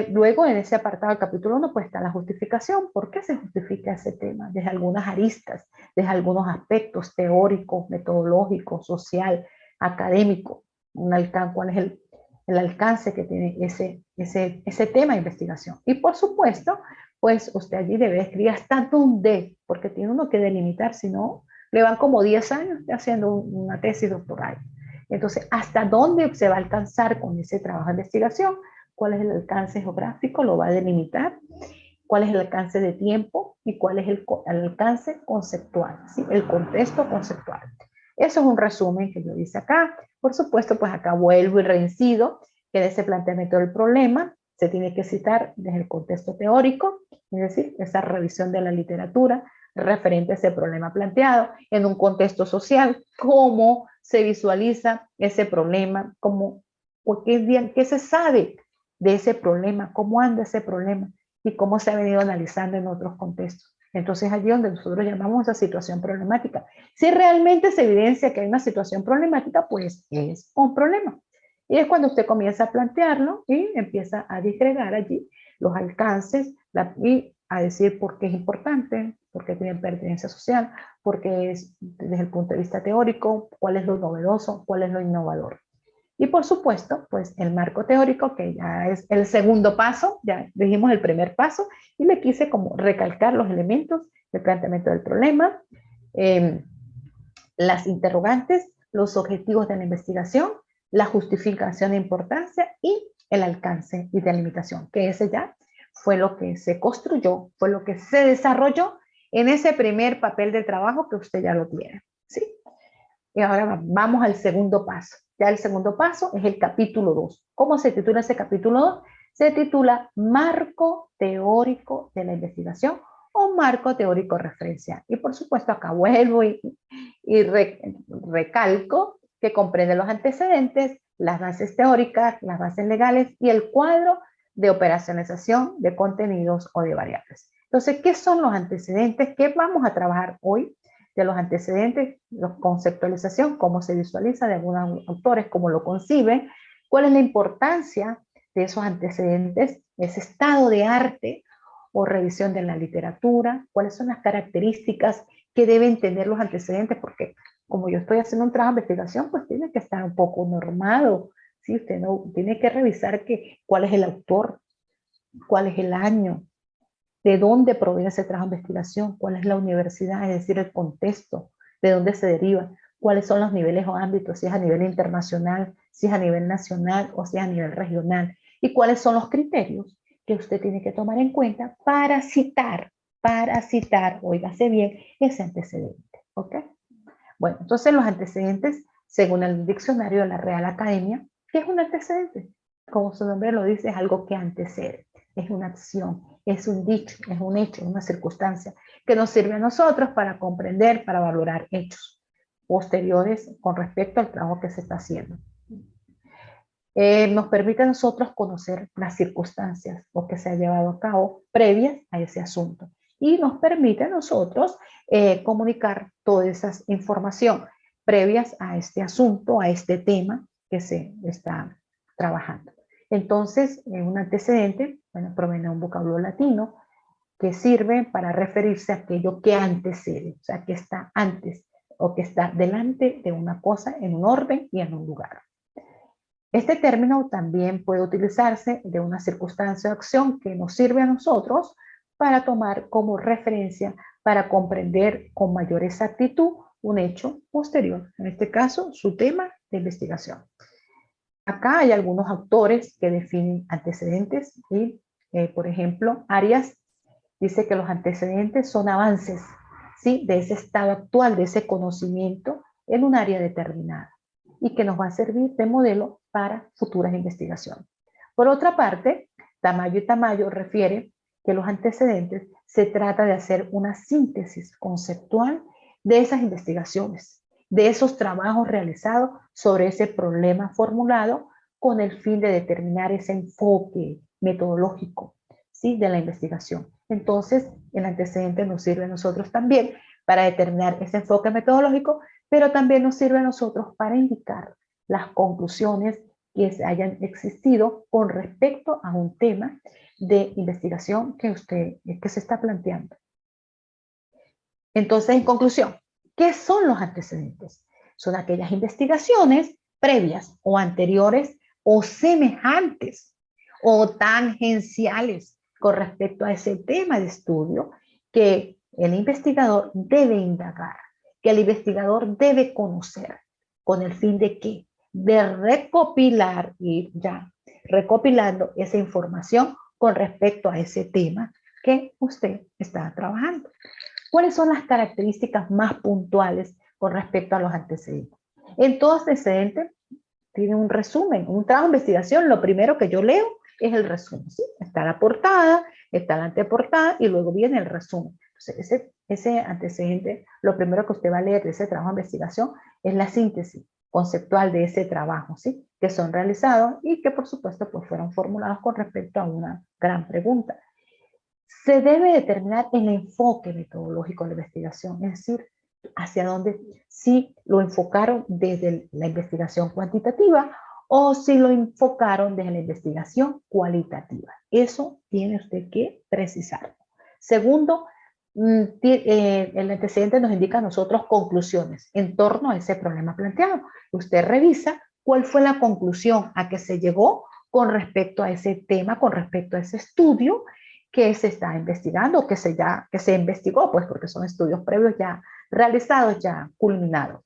Luego en ese apartado del capítulo 1 pues está la justificación. ¿Por qué se justifica ese tema? Desde algunas aristas, desde algunos aspectos teóricos, metodológicos, social, académico. ¿Cuál es el alcance que tiene ese tema de investigación? Y por supuesto, pues usted allí debe escribir hasta dónde, porque tiene uno que delimitar, si no, le van como 10 años haciendo una tesis doctoral. Entonces, ¿hasta dónde se va a alcanzar con ese trabajo de investigación? ¿Cuál es el alcance geográfico? Lo va a delimitar. ¿Cuál es el alcance de tiempo? Y cuál es el alcance conceptual, ¿sí? El contexto conceptual. Eso es un resumen que yo hice acá. Por supuesto, pues acá vuelvo y reincido que en ese planteamiento del problema se tiene que citar desde el contexto teórico, es decir, esa revisión de la literatura referente a ese problema planteado, en un contexto social, cómo se visualiza ese problema, qué se sabe de ese problema, cómo anda ese problema y cómo se ha venido analizando en otros contextos. Entonces allí donde nosotros llamamos a situación problemática. Si realmente se evidencia que hay una situación problemática, pues es un problema. Y es cuando usted comienza a plantearlo y empieza a disgregar allí los alcances y a decir por qué es importante, por qué tiene pertenencia social, por qué es desde el punto de vista teórico, cuál es lo novedoso, cuál es lo innovador. Y por supuesto, pues el marco teórico, que ya es el segundo paso, ya dijimos el primer paso, y le quise como recalcar los elementos del planteamiento del problema, las interrogantes, los objetivos de la investigación, la justificación de importancia y el alcance y delimitación, que ese ya fue lo que se construyó, fue lo que se desarrolló en ese primer papel de trabajo que usted ya lo tiene, ¿sí? Y ahora vamos al segundo paso. Ya el segundo paso es el capítulo 2. ¿Cómo se titula ese capítulo 2? Se titula Marco Teórico de la Investigación o Marco Teórico Referencial. Y por supuesto acá vuelvo y recalco que comprende los antecedentes, las bases teóricas, las bases legales y el cuadro de operacionalización de contenidos o de variables. Entonces, ¿qué son los antecedentes? ¿Qué vamos a trabajar hoy? De los antecedentes, la conceptualización, cómo se visualiza de algunos autores, cómo lo conciben, cuál es la importancia de esos antecedentes, ese estado de arte o revisión de la literatura, cuáles son las características que deben tener los antecedentes, porque como yo estoy haciendo un trabajo de investigación, pues tiene que estar un poco normado ¿sí? Usted no tiene que revisar cuál es el autor, cuál es el año, de dónde proviene ese trabajo de investigación, cuál es la universidad, es decir, el contexto, de dónde se deriva, cuáles son los niveles o ámbitos, si es a nivel internacional, si es a nivel nacional o si es a nivel regional, y cuáles son los criterios que usted tiene que tomar en cuenta para citar, óigase bien, ese antecedente, ¿ok? Bueno, entonces los antecedentes, según el diccionario de la Real Academia, ¿qué es un antecedente? Como su nombre lo dice, es algo que antecede, es una acción, es un dicho, es un hecho, una circunstancia que nos sirve a nosotros para comprender, para valorar hechos posteriores con respecto al trabajo que se está haciendo. Nos permite a nosotros conocer las circunstancias o que se ha llevado a cabo previas a ese asunto y nos permite a nosotros comunicar toda esa información previas a este asunto, a este tema que se está trabajando. Entonces, un antecedente, bueno, proviene de un vocablo latino que sirve para referirse a aquello que antecede, o sea, que está antes o que está delante de una cosa en un orden y en un lugar. Este término también puede utilizarse de una circunstancia o acción que nos sirve a nosotros para tomar como referencia, para comprender con mayor exactitud un hecho posterior, en este caso, su tema de investigación. Acá hay algunos autores que definen antecedentes y, por ejemplo, Arias dice que los antecedentes son avances, ¿sí?, de ese estado actual, de ese conocimiento en un área determinada y que nos va a servir de modelo para futuras investigaciones. Por otra parte, Tamayo y Tamayo refiere que los antecedentes se trata de hacer una síntesis conceptual de esas investigaciones, de esos trabajos realizados sobre ese problema formulado con el fin de determinar ese enfoque metodológico, ¿sí?, de la investigación. Entonces, el antecedente nos sirve a nosotros también para determinar ese enfoque metodológico, pero también nos sirve a nosotros para indicar las conclusiones que hayan existido con respecto a un tema de investigación que se está planteando. Entonces, en conclusión, ¿qué son los antecedentes? Son aquellas investigaciones previas o anteriores o semejantes o tangenciales con respecto a ese tema de estudio que el investigador debe indagar, que el investigador debe conocer, con el fin de ¿qué? De recopilar y ya recopilando esa información con respecto a ese tema que usted está trabajando. ¿Cuáles son las características más puntuales con respecto a los antecedentes? En todo antecedente tiene un resumen, un trabajo de investigación. Lo primero que yo leo es el resumen, ¿sí? Está la portada, está la anteportada y luego viene el resumen. Entonces, ese antecedente, lo primero que usted va a leer de ese trabajo de investigación es la síntesis conceptual de ese trabajo, ¿sí?, que son realizados y que por supuesto pues fueron formulados con respecto a una gran pregunta. Se debe determinar el enfoque metodológico de la investigación, es decir, hacia dónde, si lo enfocaron desde la investigación cuantitativa o si lo enfocaron desde la investigación cualitativa. Eso tiene usted que precisar. Segundo, el antecedente nos indica a nosotros conclusiones en torno a ese problema planteado. Usted revisa cuál fue la conclusión a que se llegó con respecto a ese tema, con respecto a ese estudio que se está investigando, que se investigó, pues porque son estudios previos ya realizados, ya culminados.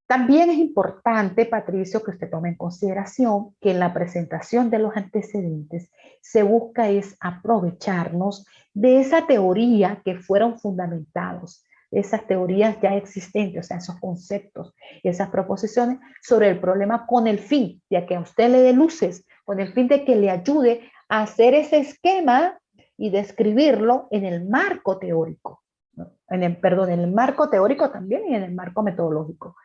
También es importante, Patricio, que usted tome en consideración que en la presentación de los antecedentes se busca es aprovecharnos de esa teoría que fueron fundamentados, esas teorías ya existentes, o sea, esos conceptos, esas proposiciones sobre el problema con el fin de que a usted le dé luces, con el fin de que le ayude a hacer ese esquema y describirlo en el marco teórico, ¿no? en el marco teórico también y en el marco metodológico.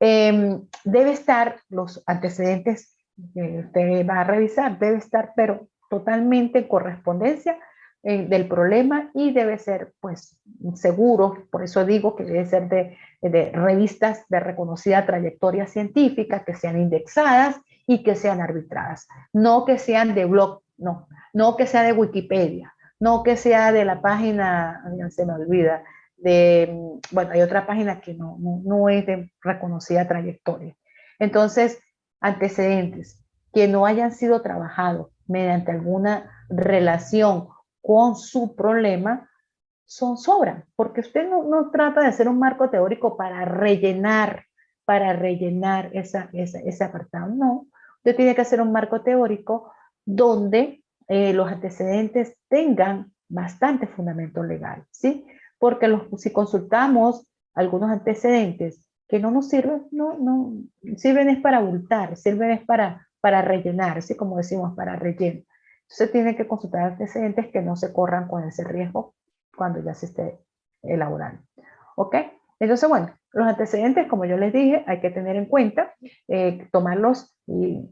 Debe estar los antecedentes que usted va a revisar, debe estar pero totalmente en correspondencia del problema y debe ser pues seguro, por eso digo que debe ser de revistas de reconocida trayectoria científica, que sean indexadas y que sean arbitradas, no que sean de blog, no que sea de Wikipedia, no que sea de la página, se me olvida, bueno, hay otra página que no es de reconocida trayectoria. Entonces, antecedentes que no hayan sido trabajados mediante alguna relación con su problema, sobran, porque usted no trata de hacer un marco teórico para rellenar ese apartado, no. Usted tiene que hacer un marco teórico donde los antecedentes tengan bastante fundamento legal, ¿sí? Porque si consultamos algunos antecedentes que no nos sirven, no sirven es para abultar, sirven es para rellenar, ¿sí? Como decimos, para relleno. Entonces tiene que consultar antecedentes que no se corran con ese riesgo cuando ya se esté elaborando. ¿Ok? Entonces, bueno, los antecedentes, como yo les dije, hay que tener en cuenta, tomarlos y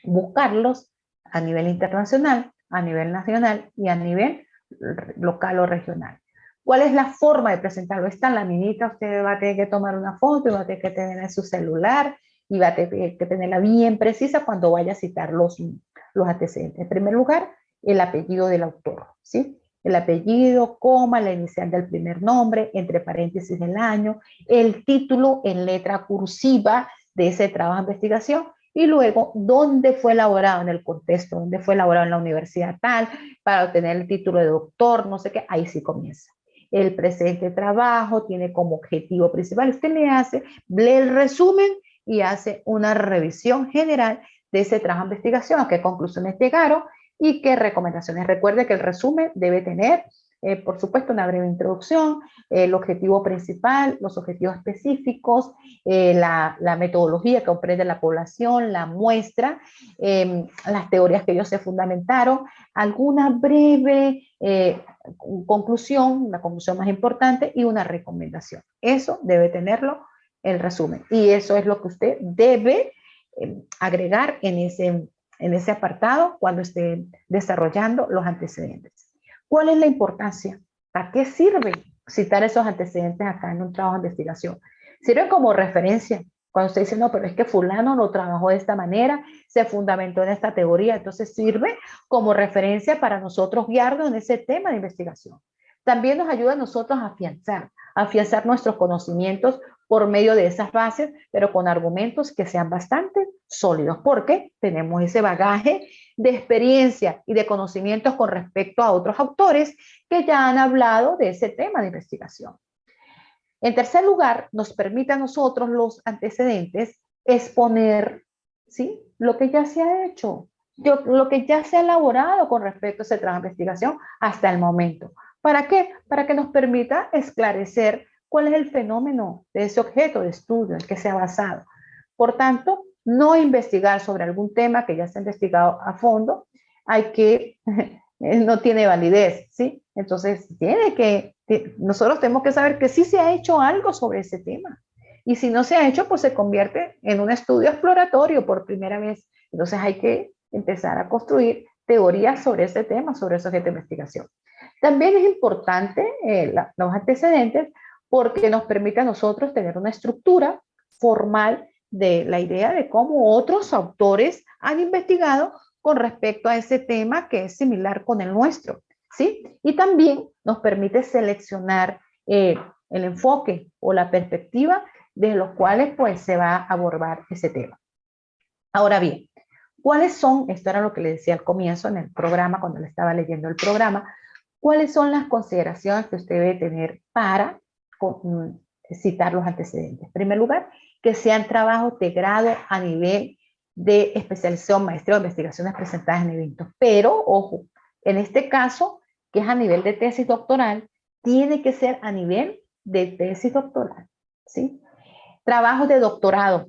buscarlos a nivel internacional, a nivel nacional y a nivel local o regional. ¿Cuál es la forma de presentarlo? Esta laminita usted va a tener que tomar una foto y va a tener que tener en su celular y va a tener que tenerla bien precisa cuando vaya a citar los antecedentes. En primer lugar, el apellido del autor, ¿sí? El apellido, coma, la inicial del primer nombre, entre paréntesis el año, el título en letra cursiva de ese trabajo de investigación y luego dónde fue elaborado en el contexto, dónde fue elaborado en la universidad tal, para obtener el título de doctor, no sé qué, ahí sí comienza. El presente trabajo tiene como objetivo principal, usted le hace, lee el resumen y hace una revisión general de ese trabajo de investigación, a qué conclusiones llegaron y qué recomendaciones. Recuerde que el resumen debe tener, por supuesto, una breve introducción, el objetivo principal, los objetivos específicos, la metodología que comprende la población, la muestra, las teorías que ellos se fundamentaron, alguna breve conclusión, la conclusión más importante y una recomendación. Eso debe tenerlo el resumen. Y eso es lo que usted debe agregar en ese apartado cuando esté desarrollando los antecedentes. ¿Cuál es la importancia? ¿Para qué sirve citar esos antecedentes acá en un trabajo de investigación? Sirve como referencia. Cuando usted dice, no, pero es que fulano lo trabajó de esta manera, se fundamentó en esta teoría, entonces sirve como referencia para nosotros guiarnos en ese tema de investigación. También nos ayuda a nosotros a afianzar nuestros conocimientos por medio de esas bases, pero con argumentos que sean bastante sólidos, porque tenemos ese bagaje de experiencia y de conocimientos con respecto a otros autores que ya han hablado de ese tema de investigación. En tercer lugar, nos permite a nosotros los antecedentes exponer, ¿sí?, lo que ya se ha hecho, lo que ya se ha elaborado con respecto a ese trabajo de investigación hasta el momento. ¿Para qué? Para que nos permita esclarecer cuál es el fenómeno de ese objeto de estudio en que se ha basado. Por tanto, no investigar sobre algún tema que ya se ha investigado a fondo, no tiene validez, ¿sí? Entonces, nosotros tenemos que saber que sí se ha hecho algo sobre ese tema. Y si no se ha hecho, pues se convierte en un estudio exploratorio por primera vez. Entonces hay que empezar a construir teorías sobre ese tema, sobre ese objeto de investigación. También es importante los antecedentes porque nos permite a nosotros tener una estructura formal de la idea de cómo otros autores han investigado con respecto a ese tema que es similar con el nuestro, ¿sí? Y también nos permite seleccionar el enfoque o la perspectiva de los cuales pues se va a abordar ese tema. Ahora bien, ¿cuáles son? Esto era lo que le decía al comienzo en el programa, cuando le estaba leyendo el programa, ¿cuáles son las consideraciones que usted debe tener para citar los antecedentes? En primer lugar, que sean trabajos de grado a nivel de especialización, maestría o investigaciones presentadas en eventos. Pero, ojo, en este caso, que es a nivel de tesis doctoral, tiene que ser a nivel de tesis doctoral, ¿sí? Trabajos de doctorado,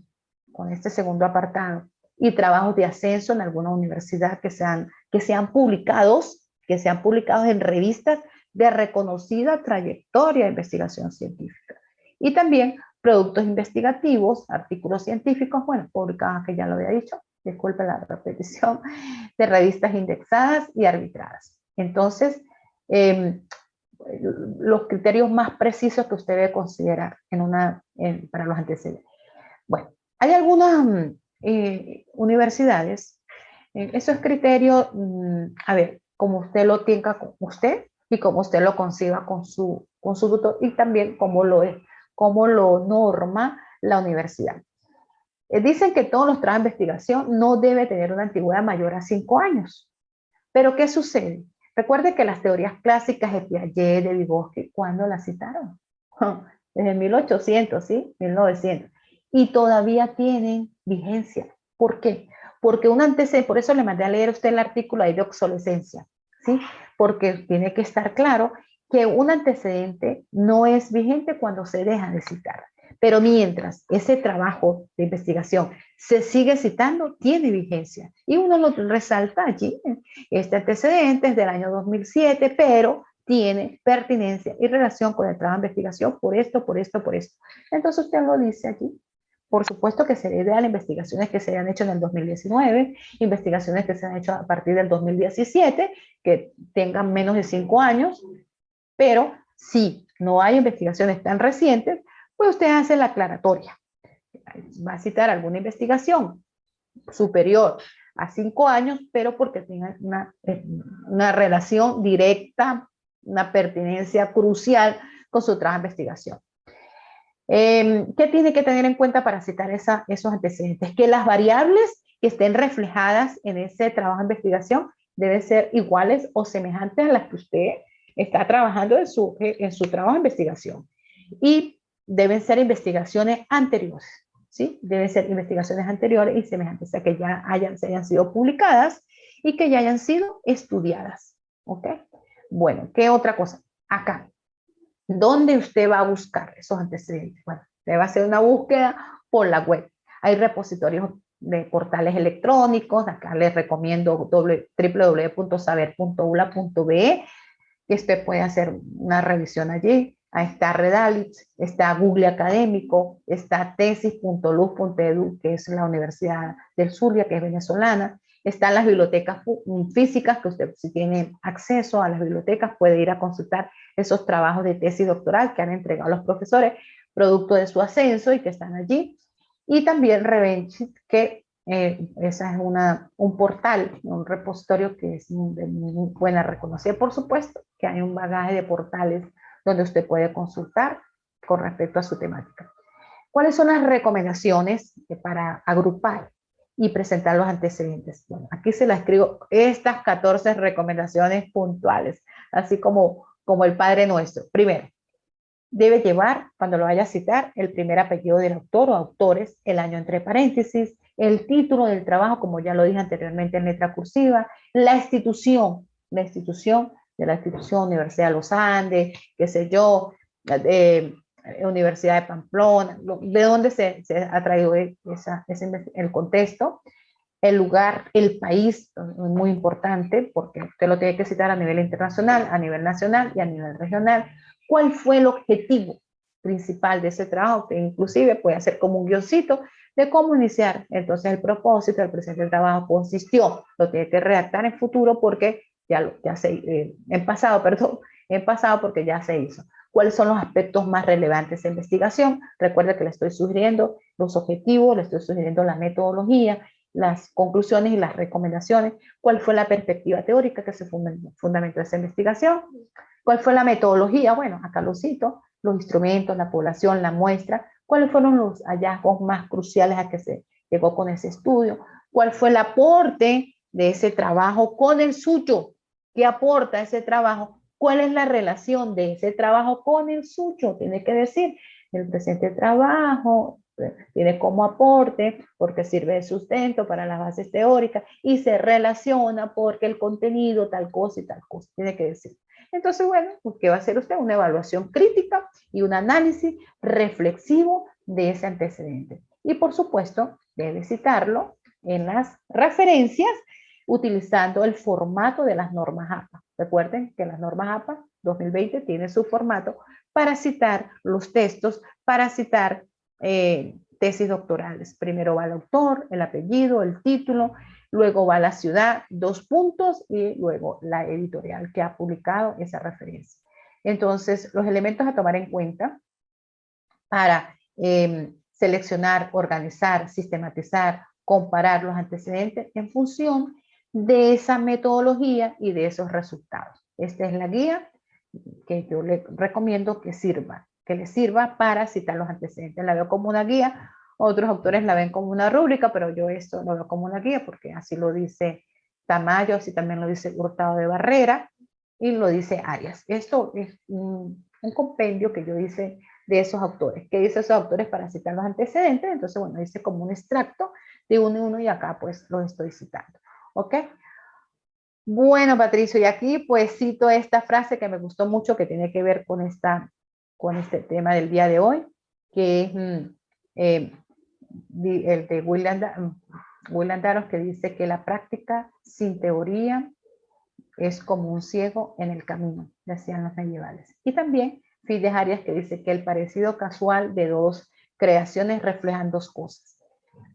con este segundo apartado, y trabajos de ascenso en alguna universidad que sean publicados en revistas de reconocida trayectoria de investigación científica. Y también productos investigativos, artículos científicos, bueno, publicados, que ya lo había dicho, disculpe la repetición, de revistas indexadas y arbitradas. Entonces, los criterios más precisos que usted debe considerar para los antecedentes. Bueno, hay algunas universidades, esos criterios, a ver, como usted lo tenga con usted y como usted lo conciba con su tutor y también cómo lo norma la universidad. Dicen que todos los trabajos de investigación no debe tener una antigüedad mayor a 5 años. Pero ¿qué sucede? Recuerde que las teorías clásicas de Piaget, de Vygotsky, ¿cuándo las citaron? Desde 1800, ¿sí? 1900. Y todavía tienen vigencia. ¿Por qué? Porque un antecedente, por eso le mandé a leer a usted el artículo ahí de obsolescencia, ¿sí? Porque tiene que estar claro que un antecedente no es vigente cuando se deja de citar. Pero mientras ese trabajo de investigación se sigue citando, tiene vigencia. Y uno lo resalta allí. Este antecedente es del año 2007, pero tiene pertinencia y relación con el trabajo de investigación por esto, por esto, por esto. Entonces usted lo dice aquí. Por supuesto que sería ideal investigaciones que se hayan hecho en el 2019, investigaciones que se han hecho a partir del 2017, que tengan menos de 5 años, pero si no hay investigaciones tan recientes, pues usted hace la aclaratoria. Va a citar alguna investigación superior a 5 años, pero porque tenga una relación directa, una pertinencia crucial con su trabajo de investigación. ¿Qué tiene que tener en cuenta para citar esos antecedentes? Que las variables que estén reflejadas en ese trabajo de investigación deben ser iguales o semejantes a las que usted está trabajando en su trabajo de investigación. Y deben ser investigaciones anteriores, ¿sí? Deben ser investigaciones anteriores y semejantes a que ya se hayan sido publicadas y que ya hayan sido estudiadas, ¿ok? Bueno, ¿qué otra cosa? Acá, ¿dónde usted va a buscar esos antecedentes? Bueno, usted va a hacer una búsqueda por la web. Hay repositorios de portales electrónicos, acá les recomiendo www.saber.ula.be, que usted puede hacer una revisión allí. Ahí está Redalit, está Google Académico, está tesis.luz.edu, que es la Universidad del Zulia, que es venezolana. Están las bibliotecas físicas, que usted, si tiene acceso a las bibliotecas, puede ir a consultar esos trabajos de tesis doctoral que han entregado los profesores, producto de su ascenso y que están allí. Y también Revenchit, que esa es un portal, un repositorio que es de muy buena reconocer, por supuesto, que hay un bagaje de portales donde usted puede consultar con respecto a su temática. ¿Cuáles son las recomendaciones para agrupar y presentar los antecedentes? Bueno, aquí se las escribo estas 14 recomendaciones puntuales, así como el Padre Nuestro. Primero, debe llevar, cuando lo vaya a citar, el primer apellido del autor o autores, el año entre paréntesis, el título del trabajo, como ya lo dije anteriormente en letra cursiva, la institución de la institución Universidad de los Andes, qué sé yo, Universidad de Pamplona, de dónde se ha traído el contexto, el lugar, el país, muy importante, porque usted lo tiene que citar a nivel internacional, a nivel nacional y a nivel regional. ¿Cuál fue el objetivo principal de ese trabajo? Que inclusive puede ser como un guioncito de cómo iniciar. Entonces el propósito del presente trabajo consistió, lo tiene que redactar en futuro porque en pasado porque ya se hizo. ¿Cuáles son los aspectos más relevantes de investigación? Recuerda que le estoy sugiriendo los objetivos, le estoy sugiriendo la metodología, las conclusiones y las recomendaciones. ¿Cuál fue la perspectiva teórica que se fundamentó esa investigación? ¿Cuál fue la metodología? Bueno, acá lo cito, los instrumentos, la población, la muestra. ¿Cuáles fueron los hallazgos más cruciales a que se llegó con ese estudio? ¿Cuál fue el aporte de ese trabajo con el suyo? ¿Qué aporta ese trabajo? ¿Cuál es la relación de ese trabajo con el suyo? Tiene que decir, el presente trabajo tiene como aporte, porque sirve de sustento para las bases teóricas y se relaciona porque el contenido, tal cosa y tal cosa, tiene que decir. Entonces, bueno, ¿qué va a hacer usted? Una evaluación crítica y un análisis reflexivo de ese antecedente. Y por supuesto, debe citarlo en las referencias utilizando el formato de las normas APA. Recuerden que las normas APA 2020 tienen su formato para citar los textos, para citar tesis doctorales. Primero va el autor, el apellido, el título, luego va la ciudad, 2 puntos, y luego la editorial que ha publicado esa referencia. Entonces, los elementos a tomar en cuenta para seleccionar, organizar, sistematizar, comparar los antecedentes en función de esa metodología y de esos resultados. Esta es la guía que yo le recomiendo que le sirva para citar los antecedentes. La veo como una guía Otros autores la ven como una rúbrica, pero yo esto lo veo como una guía porque así lo dice Tamayo, así también lo dice Hurtado de Barrera y lo dice Arias. Esto es un compendio que yo hice de esos autores. ¿Qué dice esos autores para citar los antecedentes? Entonces, bueno, dice como un extracto de uno y uno y acá pues los estoy citando. ¿Ok? Bueno, Patricio, y aquí pues cito esta frase que me gustó mucho que tiene que ver con este tema del día de hoy, que es el de William Darros, que dice que la práctica sin teoría es como un ciego en el camino, decían los medievales. Y también Fides Arias, que dice que el parecido casual de dos creaciones reflejan dos cosas: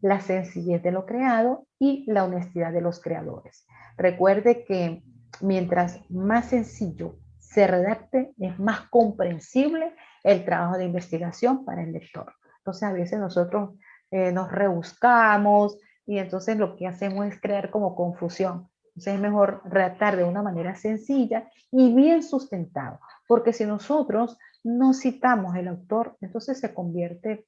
la sencillez de lo creado y la honestidad de los creadores. Recuerde que mientras más sencillo se redacte, es más comprensible el trabajo de investigación para el lector. Entonces, a veces nosotros nos rebuscamos y entonces lo que hacemos es crear como confusión. Entonces es mejor redactar de una manera sencilla y bien sustentado, porque si nosotros no citamos el autor, entonces se convierte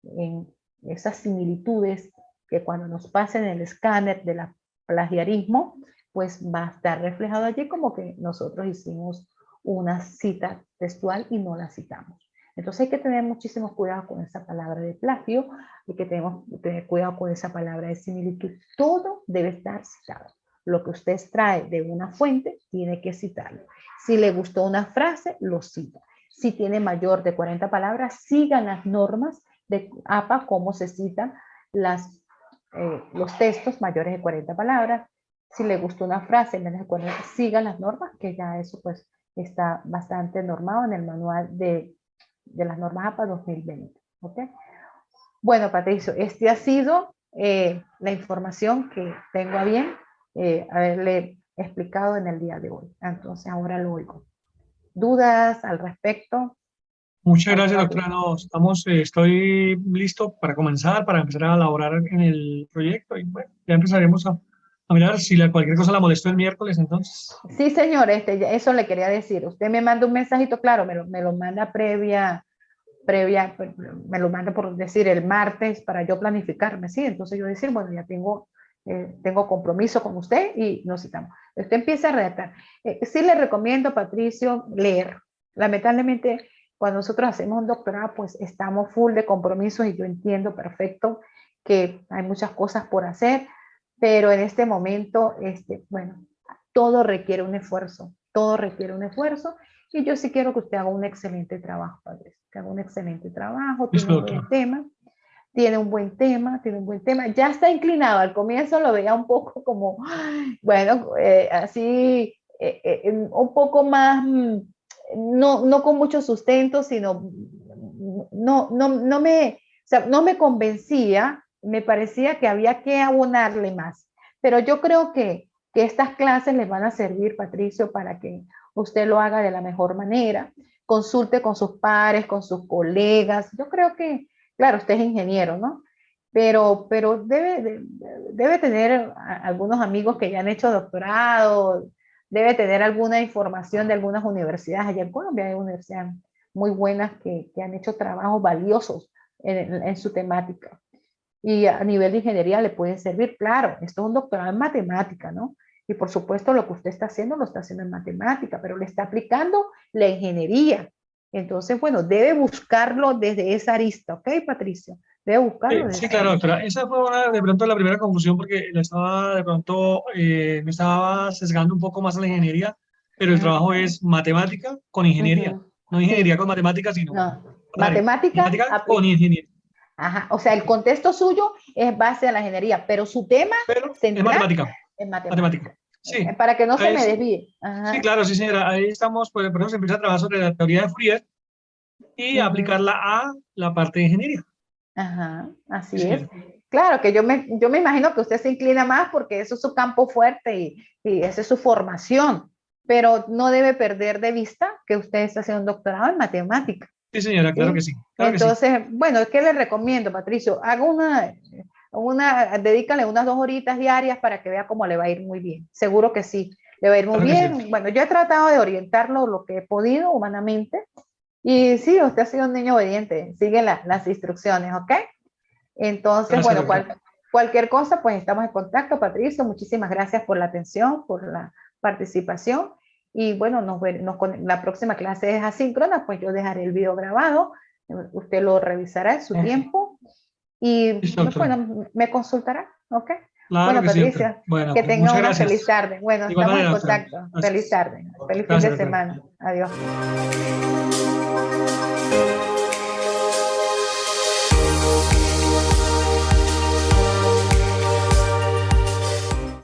en esas similitudes que cuando nos pasen el escáner de la plagiarismo, pues va a estar reflejado allí como que nosotros hicimos una cita textual y no la citamos. Entonces hay que tener muchísimo cuidado con esa palabra de plagio, y que tenemos que tener cuidado con esa palabra de similitud. Todo debe estar citado. Lo que usted extrae de una fuente, tiene que citarlo. Si le gustó una frase, lo cita. Si tiene mayor de 40 palabras, sigan las normas de APA, cómo se citan los textos mayores de 40 palabras. Si le gustó una frase menos de 40, sigan las normas, que ya eso pues está bastante normado en el manual de las normas APA 2020. ¿Okay? Bueno, Patricio, este ha sido la información que tengo a bien haberle explicado en el día de hoy. Entonces ahora lo oigo. ¿Dudas al respecto? Muchas gracias, doctora. No, estoy listo para comenzar, para empezar a elaborar en el proyecto y bueno, ya empezaremos a mirar si cualquier cosa la molesto el miércoles, entonces. Sí, señor, eso le quería decir. Usted me manda un mensajito, claro, me lo manda me lo manda por decir el martes para yo planificarme, ¿sí? Entonces yo decir, bueno, ya tengo compromiso con usted y nos citamos. Usted empieza a redactar. Sí le recomiendo, Patricio, leer. Lamentablemente, cuando nosotros hacemos un doctorado, pues estamos full de compromisos y yo entiendo perfecto que hay muchas cosas por hacer, pero en este momento, bueno, todo requiere un esfuerzo y yo sí quiero que usted haga un excelente trabajo, padre, que haga un excelente trabajo, tiene Listo, un doctora. buen tema, tiene un buen tema, tiene un buen tema, ya está inclinado, al comienzo lo veía un poco como, bueno, así, un poco más, no con mucho sustento, sino, no me convencía, me parecía que había que abonarle más, pero yo creo que estas clases les van a servir, Patricio, para que usted lo haga de la mejor manera, consulte con sus pares, con sus colegas, yo creo que, claro, usted es ingeniero, ¿no? Pero debe tener algunos amigos que ya han hecho doctorado, debe tener alguna información de algunas universidades. Allá en Colombia hay universidades muy buenas que han hecho trabajos valiosos en su temática. Y a nivel de ingeniería le pueden servir, claro, esto es un doctorado en matemática, ¿no? Y por supuesto lo que usted está haciendo lo está haciendo en matemática, pero le está aplicando la ingeniería. Entonces, bueno, debe buscarlo desde esa arista, ¿ok, Patricio? Debe buscarlo desde Sí, esa claro, arista. doctora. Esa fue de pronto la primera confusión porque de pronto me estaba sesgando un poco más a la ingeniería, pero el trabajo Ujú, es matemática con ingeniería. ujú. No ingeniería Sí, con matemática, sino no. al contrario, Matemática matemática con aplica. ingeniería. Ajá, o sea, el contexto suyo es base a la ingeniería, pero su tema Pero es central matemática, es matemática. matemática. Sí, Para que no se ahí me sí, desvíe. sí, Ajá. claro, sí, señora. Ahí estamos, pues, por ejemplo, se empieza a trabajar sobre la teoría de Fourier y Ujú. aplicarla a la parte de ingeniería. Ajá, Sí, así es. señora. Claro que yo me imagino que usted se inclina más porque eso es su campo fuerte y esa es su formación, pero no debe perder de vista que usted está haciendo un doctorado en matemáticas, Sí, señora, claro que ¿sí? sí, claro que sí. Entonces, bueno, ¿qué le recomiendo, Patricio? Haga dedícale unas 2 horitas diarias para que vea cómo le va a ir muy bien. Seguro que sí, le va a ir muy Claro que sí. bien. Bueno, yo he tratado de orientarlo lo que he podido humanamente y sí, usted ha sido un niño obediente, sigue las instrucciones, ¿ok? Entonces, Gracias, bueno, doctora. cualquier cosa, pues estamos en contacto, Patricio. Muchísimas gracias por la atención, por la participación. Y bueno, la próxima clase es asíncrona, pues yo dejaré el video grabado. Usted lo revisará en su tiempo y Listo, doctora. bueno, me consultará, ¿ok? Claro Bueno, que sí, doctora. Patricia, Bueno, que pues tenga muchas una feliz gracias. tarde. Bueno, De igual estamos en manera, doctora. contacto. Feliz Gracias. tarde, feliz fin Gracias, de doctora. semana. Adiós.